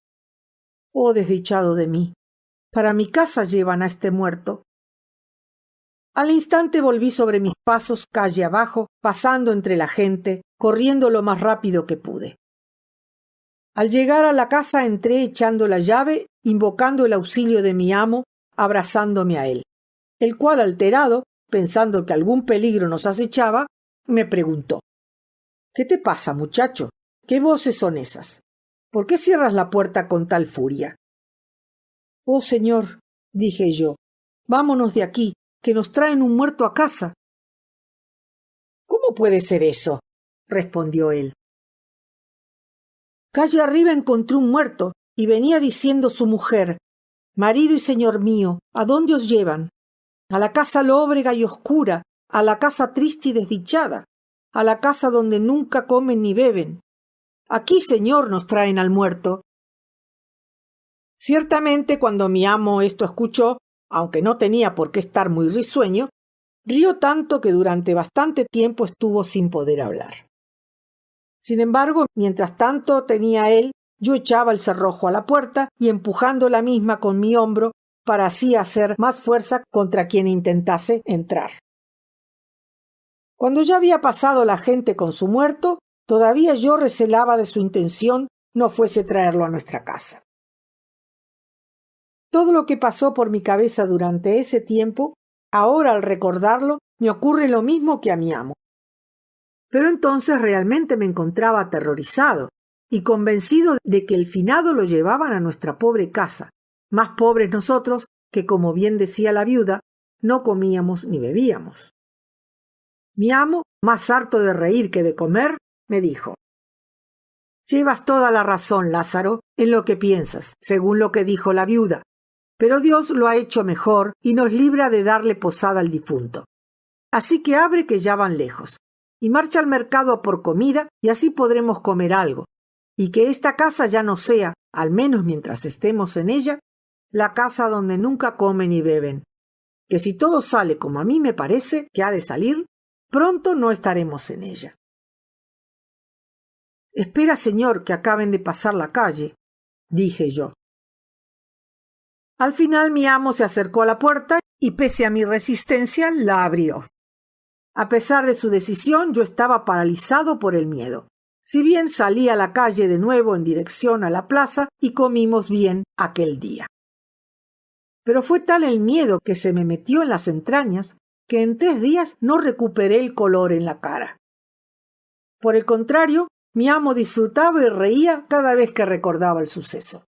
«Oh, desdichado de mí, para mi casa llevan a este muerto». Al instante volví sobre mis pasos calle abajo, pasando entre la gente, corriendo lo más rápido que pude. Al llegar a la casa entré echando la llave, invocando el auxilio de mi amo, abrazándome a él, el cual, alterado, pensando que algún peligro nos acechaba, me preguntó: «¿Qué te pasa, muchacho? ¿Qué voces son esas? ¿Por qué cierras la puerta con tal furia?» «Oh, señor», dije yo, «vámonos de aquí, que nos traen un muerto a casa». «¿Cómo puede ser eso?», respondió él. «Calle arriba encontré un muerto y venía diciendo su mujer: marido y señor mío, ¿a dónde os llevan? A la casa lóbrega y oscura, a la casa triste y desdichada, a la casa donde nunca comen ni beben. Aquí, señor, nos traen al muerto». Ciertamente, cuando mi amo esto escuchó, aunque no tenía por qué estar muy risueño, rió tanto que durante bastante tiempo estuvo sin poder hablar. Sin embargo, mientras tanto tenía él, yo echaba el cerrojo a la puerta y empujando la misma con mi hombro para así hacer más fuerza contra quien intentase entrar. Cuando ya había pasado la gente con su muerto, todavía yo recelaba de su intención no fuese traerlo a nuestra casa. Todo lo que pasó por mi cabeza durante ese tiempo, ahora al recordarlo, me ocurre lo mismo que a mi amo. Pero entonces realmente me encontraba aterrorizado y convencido de que el finado lo llevaban a nuestra pobre casa, más pobres nosotros que, como bien decía la viuda, no comíamos ni bebíamos. Mi amo, más harto de reír que de comer, me dijo: «Llevas toda la razón, Lázaro, en lo que piensas, según lo que dijo la viuda, pero Dios lo ha hecho mejor y nos libra de darle posada al difunto. Así que abre, que ya van lejos, y marcha al mercado a por comida, y así podremos comer algo, y que esta casa ya no sea, al menos mientras estemos en ella, la casa donde nunca comen ni beben, que si todo sale como a mí me parece que ha de salir, pronto no estaremos en ella». «Espera, señor, que acaben de pasar la calle», dije yo. Al final mi amo se acercó a la puerta y, pese a mi resistencia, la abrió. A pesar de su decisión, yo estaba paralizado por el miedo. Si bien salí a la calle de nuevo en dirección a la plaza y comimos bien aquel día. Pero fue tal el miedo que se me metió en las entrañas que en 3 días no recuperé el color en la cara. Por el contrario, mi amo disfrutaba y reía cada vez que recordaba el suceso.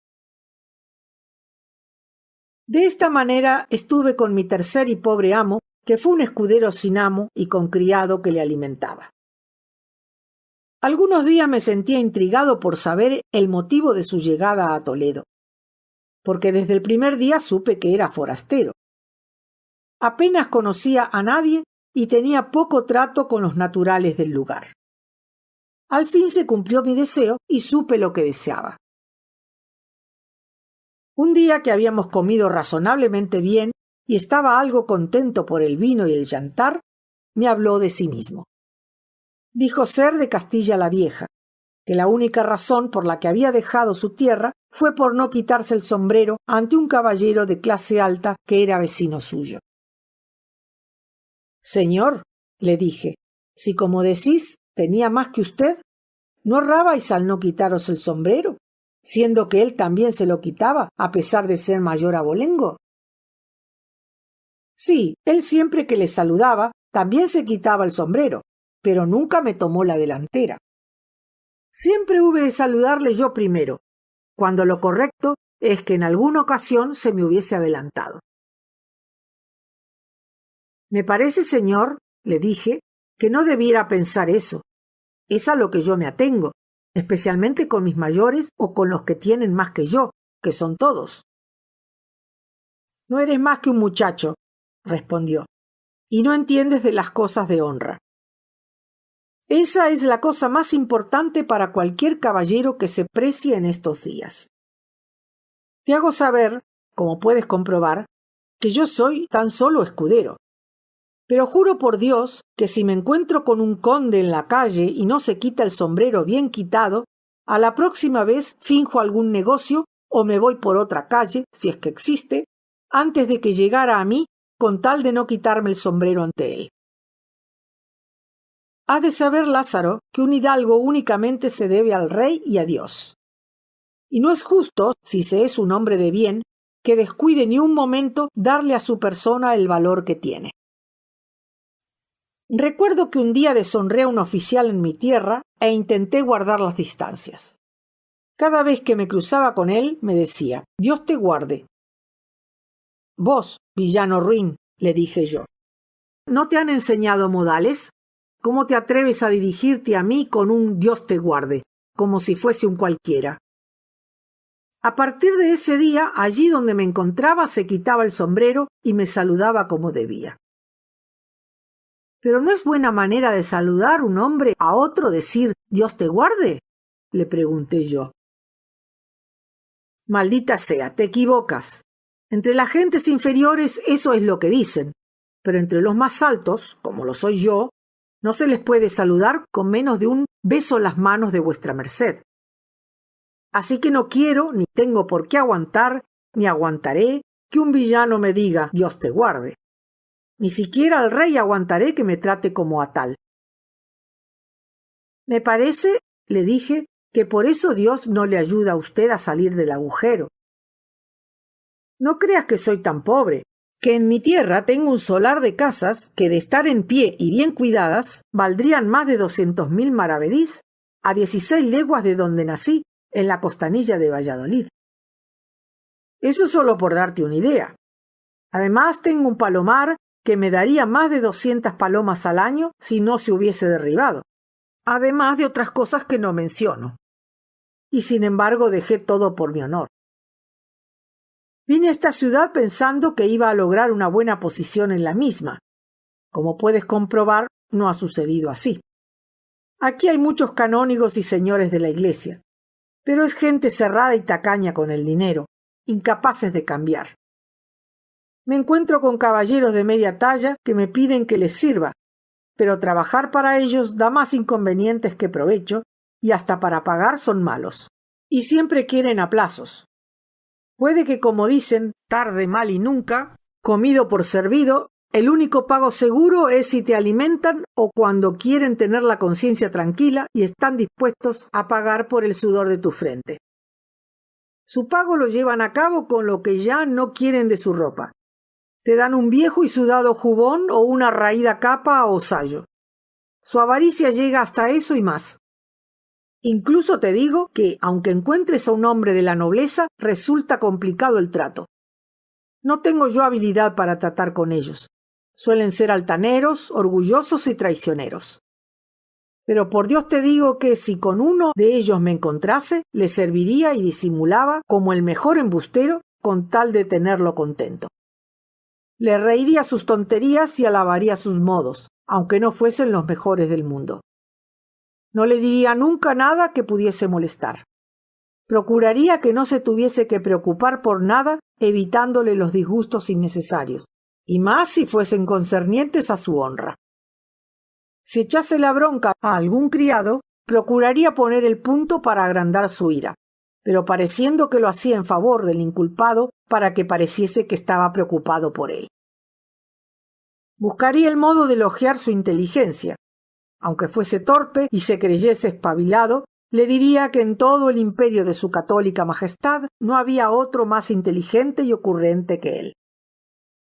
De esta manera estuve con mi tercer y pobre amo, que fue un escudero sin amo y con criado que le alimentaba. Algunos días me sentía intrigado por saber el motivo de su llegada a Toledo, porque desde el primer día supe que era forastero. Apenas conocía a nadie y tenía poco trato con los naturales del lugar. Al fin se cumplió mi deseo y supe lo que deseaba. Un día que habíamos comido razonablemente bien y estaba algo contento por el vino y el yantar, me habló de sí mismo. Dijo ser de Castilla la Vieja, que la única razón por la que había dejado su tierra fue por no quitarse el sombrero ante un caballero de clase alta que era vecino suyo. «Señor», le dije, «si como decís tenía más que usted, ¿no errabais al no quitaros el sombrero, siendo que él también se lo quitaba a pesar de ser mayor abolengo?» «Sí, él siempre que le saludaba también se quitaba el sombrero, pero nunca me tomó la delantera. Siempre hube de saludarle yo primero, cuando lo correcto es que en alguna ocasión se me hubiese adelantado». «Me parece, señor», le dije, «que no debiera pensar eso. Es a lo que yo me atengo, especialmente con mis mayores o con los que tienen más que yo, que son todos». «No eres más que un muchacho», respondió, «y no entiendes de las cosas de honra. Esa es la cosa más importante para cualquier caballero que se precie en estos días. Te hago saber, como puedes comprobar, que yo soy tan solo escudero. Pero juro por Dios que si me encuentro con un conde en la calle y no se quita el sombrero bien quitado, a la próxima vez finjo algún negocio o me voy por otra calle, si es que existe, antes de que llegara a mí, con tal de no quitarme el sombrero ante él. Has de saber, Lázaro, que un hidalgo únicamente se debe al rey y a Dios. y no es justo, si se es un hombre de bien, que descuide ni un momento darle a su persona el valor que tiene. Recuerdo que un día deshonré a un oficial en mi tierra e intenté guardar las distancias. Cada vez que me cruzaba con él, me decía: «Dios te guarde». «Vos, villano ruin», le dije yo, ¿no te han enseñado modales? ¿Cómo te atreves a dirigirte a mí con un «Dios te guarde», como si fuese un cualquiera? A partir de ese día, allí donde me encontraba, se quitaba el sombrero y me saludaba como debía. ¿Pero no es buena manera de saludar un hombre a otro decir «Dios te guarde?», le pregunté yo. «Maldita sea, te equivocas. Entre las gentes inferiores eso es lo que dicen, pero entre los más altos, como lo soy yo, no se les puede saludar con menos de un beso en las manos de vuestra merced. Así que no quiero, ni tengo por qué aguantar, ni aguantaré que un villano me diga «Dios te guarde». Ni siquiera al rey aguantaré que me trate como a tal. Me parece, le dije, que por eso Dios no le ayuda a usted a salir del agujero. No creas que soy tan pobre, que en mi tierra tengo un solar de casas que, de estar en pie y bien cuidadas, valdrían más de 200.000 maravedís a 16 leguas de donde nací, en la costanilla de Valladolid. Eso solo por darte una idea. Además tengo un palomar que me daría más de 200 palomas al año si no se hubiese derribado, además de otras cosas que no menciono. Y sin embargo dejé todo por mi honor. Vine a esta ciudad pensando que iba a lograr una buena posición en la misma. Como puedes comprobar, no ha sucedido así. Aquí hay muchos canónigos y señores de la iglesia, pero es gente cerrada y tacaña con el dinero, incapaces de cambiar. Me encuentro con caballeros de media talla que me piden que les sirva, pero trabajar para ellos da más inconvenientes que provecho y hasta para pagar son malos. Y siempre quieren a plazos. Puede que, como dicen, tarde mal y nunca, comido por servido, el único pago seguro es si te alimentan o cuando quieren tener la conciencia tranquila y están dispuestos a pagar por el sudor de tu frente. Su pago lo llevan a cabo con lo que ya no quieren de su ropa. Te dan un viejo y sudado jubón o una raída capa o sayo. Su avaricia llega hasta eso y más. Incluso te digo que, aunque encuentres a un hombre de la nobleza, resulta complicado el trato. No tengo yo habilidad para tratar con ellos. Suelen ser altaneros, orgullosos y traicioneros. Pero por Dios te digo que si con uno de ellos me encontrase, le serviría y disimulaba como el mejor embustero con tal de tenerlo contento. Le reiría sus tonterías y alabaría sus modos, aunque no fuesen los mejores del mundo. No le diría nunca nada que pudiese molestar. Procuraría que no se tuviese que preocupar por nada, evitándole los disgustos innecesarios, y más si fuesen concernientes a su honra. Si echase la bronca a algún criado, procuraría poner el punto para agrandar su ira, pero pareciendo que lo hacía en favor del inculpado para que pareciese que estaba preocupado por él. Buscaría el modo de elogiar su inteligencia. Aunque fuese torpe y se creyese espabilado, le diría que en todo el imperio de su católica majestad no había otro más inteligente y ocurrente que él.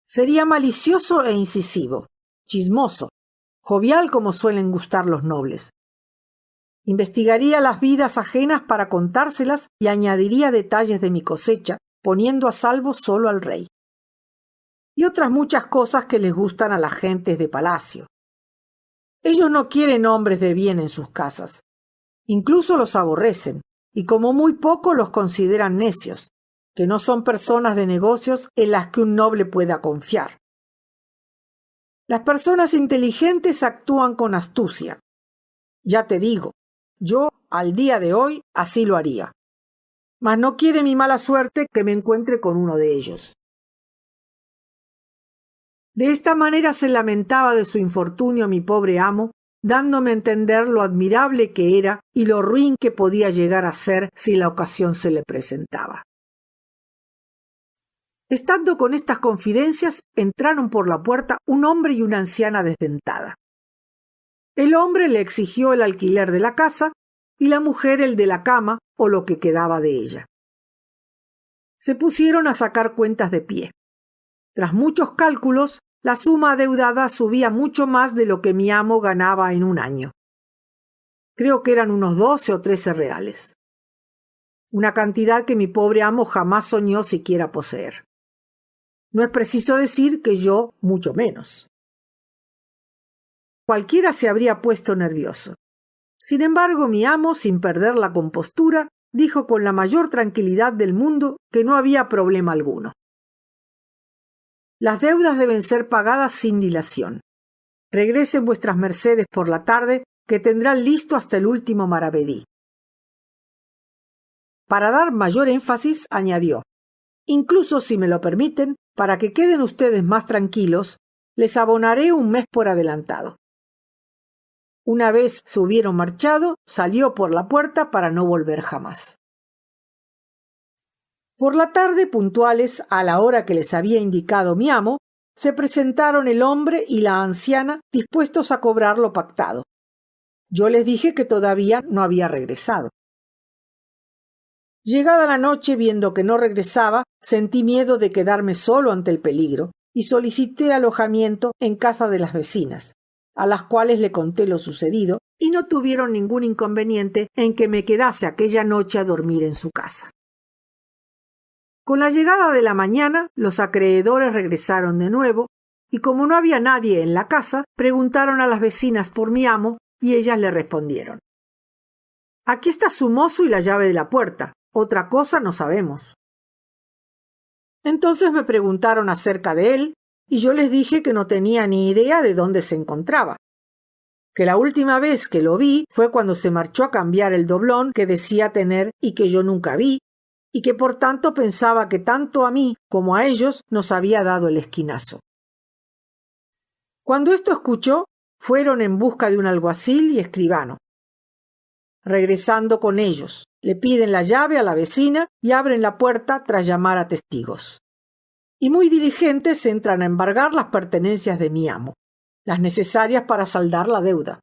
Sería malicioso e incisivo, chismoso, jovial como suelen gustar los nobles. Investigaría las vidas ajenas para contárselas y añadiría detalles de mi cosecha, poniendo a salvo solo al rey. Y otras muchas cosas que les gustan a las gentes de palacio. Ellos no quieren hombres de bien en sus casas. Incluso los aborrecen, y como muy poco los consideran necios, que no son personas de negocios en las que un noble pueda confiar. Las personas inteligentes actúan con astucia. Ya te digo, yo, al día de hoy, así lo haría. Mas no quiere mi mala suerte que me encuentre con uno de ellos. De esta manera se lamentaba de su infortunio mi pobre amo, dándome a entender lo admirable que era y lo ruin que podía llegar a ser si la ocasión se le presentaba. Estando con estas confidencias, entraron por la puerta un hombre y una anciana desdentada. El hombre le exigió el alquiler de la casa y la mujer el de la cama o lo que quedaba de ella. Se pusieron a sacar cuentas de pie. Tras muchos cálculos, la suma adeudada subía mucho más de lo que mi amo ganaba en un año. Creo que eran unos 12 o 13 reales. Una cantidad que mi pobre amo jamás soñó siquiera poseer. No es preciso decir que yo mucho menos. Cualquiera se habría puesto nervioso. Sin embargo, mi amo, sin perder la compostura, dijo con la mayor tranquilidad del mundo que no había problema alguno. Las deudas deben ser pagadas sin dilación. Regresen vuestras mercedes por la tarde, que tendrán listo hasta el último maravedí. Para dar mayor énfasis, añadió: incluso si me lo permiten, para que queden ustedes más tranquilos, les abonaré un mes por adelantado. Una vez se hubieron marchado, salió por la puerta para no volver jamás. Por la tarde, puntuales a la hora que les había indicado mi amo, se presentaron el hombre y la anciana dispuestos a cobrar lo pactado. Yo les dije que todavía no había regresado. Llegada la noche, viendo que no regresaba, sentí miedo de quedarme solo ante el peligro y solicité alojamiento en casa de las vecinas, a las cuales le conté lo sucedido y no tuvieron ningún inconveniente en que me quedase aquella noche a dormir en su casa. Con la llegada de la mañana, los acreedores regresaron de nuevo y como no había nadie en la casa, preguntaron a las vecinas por mi amo y ellas le respondieron: aquí está su mozo y la llave de la puerta, otra cosa no sabemos. Entonces me preguntaron acerca de él y yo les dije que no tenía ni idea de dónde se encontraba, que la última vez que lo vi fue cuando se marchó a cambiar el doblón que decía tener y que yo nunca vi, y que por tanto pensaba que tanto a mí como a ellos nos había dado el esquinazo. Cuando esto escuchó, fueron en busca de un alguacil y escribano. Regresando con ellos, le piden la llave a la vecina y abren la puerta tras llamar a testigos. Y muy diligentes entran a embargar las pertenencias de mi amo, las necesarias para saldar la deuda.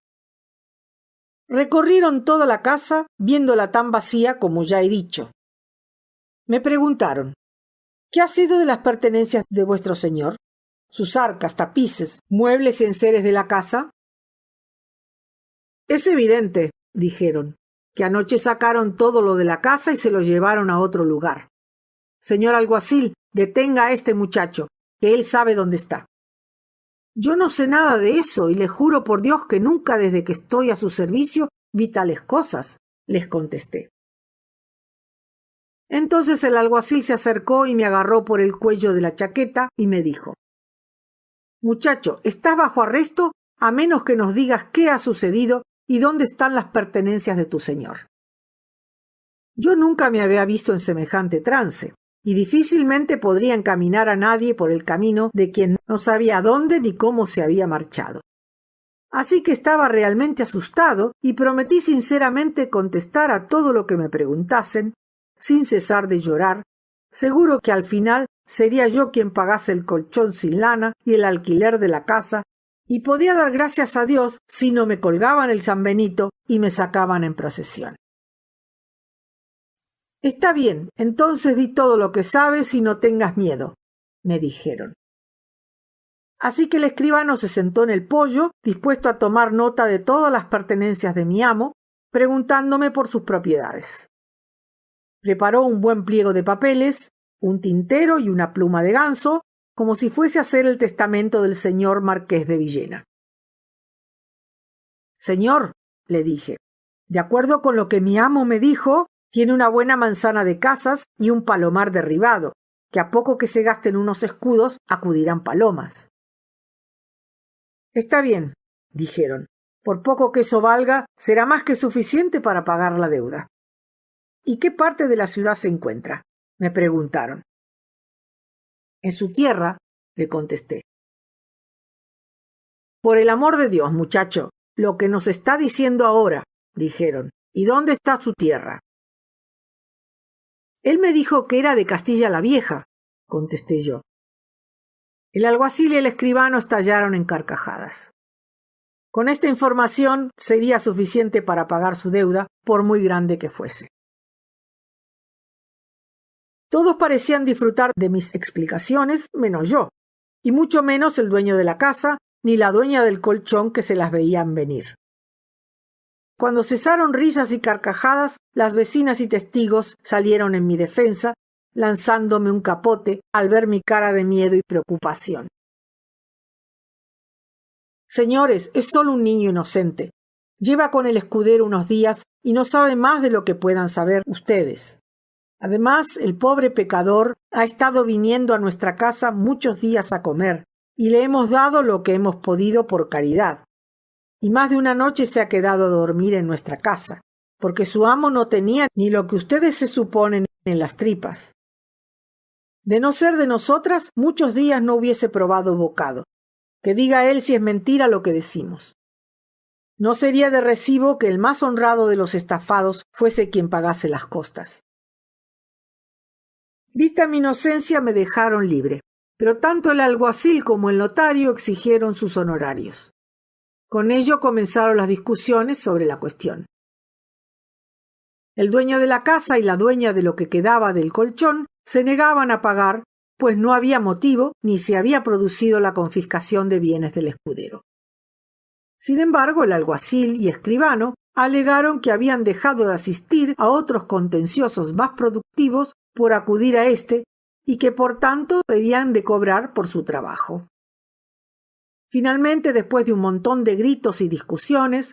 Recorrieron toda la casa, viéndola tan vacía como ya he dicho. Me preguntaron: ¿qué ha sido de las pertenencias de vuestro señor? ¿Sus arcas, tapices, muebles y enseres de la casa? Es evidente, dijeron, que anoche sacaron todo lo de la casa y se lo llevaron a otro lugar. Señor alguacil, detenga a este muchacho, que él sabe dónde está. Yo no sé nada de eso y le juro por Dios que nunca desde que estoy a su servicio vi tales cosas, les contesté. Entonces el alguacil se acercó y me agarró por el cuello de la chaqueta y me dijo: muchacho, estás bajo arresto a menos que nos digas qué ha sucedido y dónde están las pertenencias de tu señor. Yo nunca me había visto en semejante trance y difícilmente podría encaminar a nadie por el camino de quien no sabía dónde ni cómo se había marchado. Así que estaba realmente asustado y prometí sinceramente contestar a todo lo que me preguntasen, sin cesar de llorar, seguro que al final sería yo quien pagase el colchón sin lana y el alquiler de la casa, y podía dar gracias a Dios si no me colgaban el San Benito y me sacaban en procesión. Está bien, entonces di todo lo que sabes y no tengas miedo, me dijeron. Así que el escribano se sentó en el poyo, dispuesto a tomar nota de todas las pertenencias de mi amo, preguntándome por sus propiedades. Preparó un buen pliego de papeles, un tintero y una pluma de ganso, como si fuese a hacer el testamento del señor Marqués de Villena. Señor, le dije, de acuerdo con lo que mi amo me dijo, tiene una buena manzana de casas y un palomar derribado, que a poco que se gasten unos escudos acudirán palomas. Está bien, dijeron, por poco que eso valga, será más que suficiente para pagar la deuda. ¿Y qué parte de la ciudad se encuentra?, me preguntaron. En su tierra, le contesté. Por el amor de Dios, muchacho, lo que nos está diciendo ahora, dijeron. ¿Y dónde está su tierra? Él me dijo que era de Castilla la Vieja, contesté yo. El alguacil y el escribano estallaron en carcajadas. Con esta información sería suficiente para pagar su deuda, por muy grande que fuese. Todos parecían disfrutar de mis explicaciones, menos yo, y mucho menos el dueño de la casa, ni la dueña del colchón que se las veían venir. Cuando cesaron risas y carcajadas, las vecinas y testigos salieron en mi defensa, lanzándome un capote al ver mi cara de miedo y preocupación. Señores, es solo un niño inocente. Lleva con el escudero unos días y no sabe más de lo que puedan saber ustedes. Además, el pobre pecador ha estado viniendo a nuestra casa muchos días a comer, y le hemos dado lo que hemos podido por caridad. Y más de una noche se ha quedado a dormir en nuestra casa, porque su amo no tenía ni lo que ustedes se suponen en las tripas. De no ser de nosotras, muchos días no hubiese probado bocado. Que diga él si es mentira lo que decimos. No sería de recibo que el más honrado de los estafados fuese quien pagase las costas. Vista mi inocencia, me dejaron libre, pero tanto el alguacil como el notario exigieron sus honorarios. Con ello comenzaron las discusiones sobre la cuestión. El dueño de la casa y la dueña de lo que quedaba del colchón se negaban a pagar, pues no había motivo ni se había producido la confiscación de bienes del escudero. Sin embargo, el alguacil y escribano alegaron que habían dejado de asistir a otros contenciosos más productivos por acudir a este y que por tanto debían de cobrar por su trabajo. Finalmente, después de un montón de gritos y discusiones,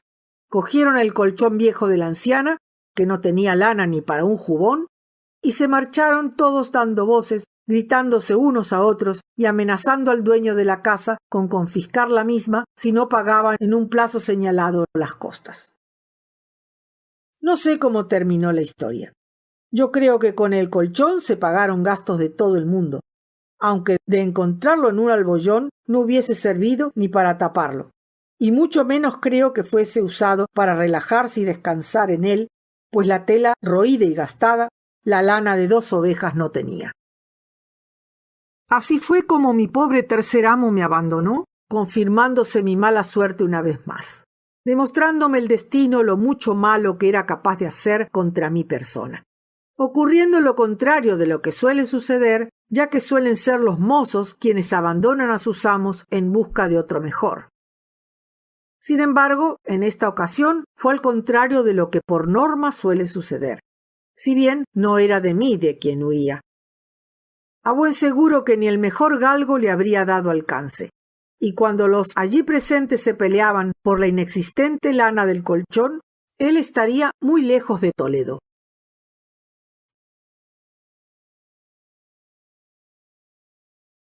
cogieron el colchón viejo de la anciana, que no tenía lana ni para un jubón, y se marcharon todos dando voces, gritándose unos a otros y amenazando al dueño de la casa con confiscar la misma si no pagaban en un plazo señalado las costas. No sé cómo terminó la historia. Yo creo que con el colchón se pagaron gastos de todo el mundo, aunque de encontrarlo en un albollón no hubiese servido ni para taparlo, y mucho menos creo que fuese usado para relajarse y descansar en él, pues la tela roída y gastada, la lana de 2 ovejas no tenía. Así fue como mi pobre tercer amo me abandonó, confirmándose mi mala suerte una vez más, demostrándome el destino lo mucho malo que era capaz de hacer contra mi persona. Ocurriendo lo contrario de lo que suele suceder, ya que suelen ser los mozos quienes abandonan a sus amos en busca de otro mejor. Sin embargo, en esta ocasión fue al contrario de lo que por norma suele suceder, si bien no era de mí de quien huía. A buen seguro que ni el mejor galgo le habría dado alcance, y cuando los allí presentes se peleaban por la inexistente lana del colchón, él estaría muy lejos de Toledo.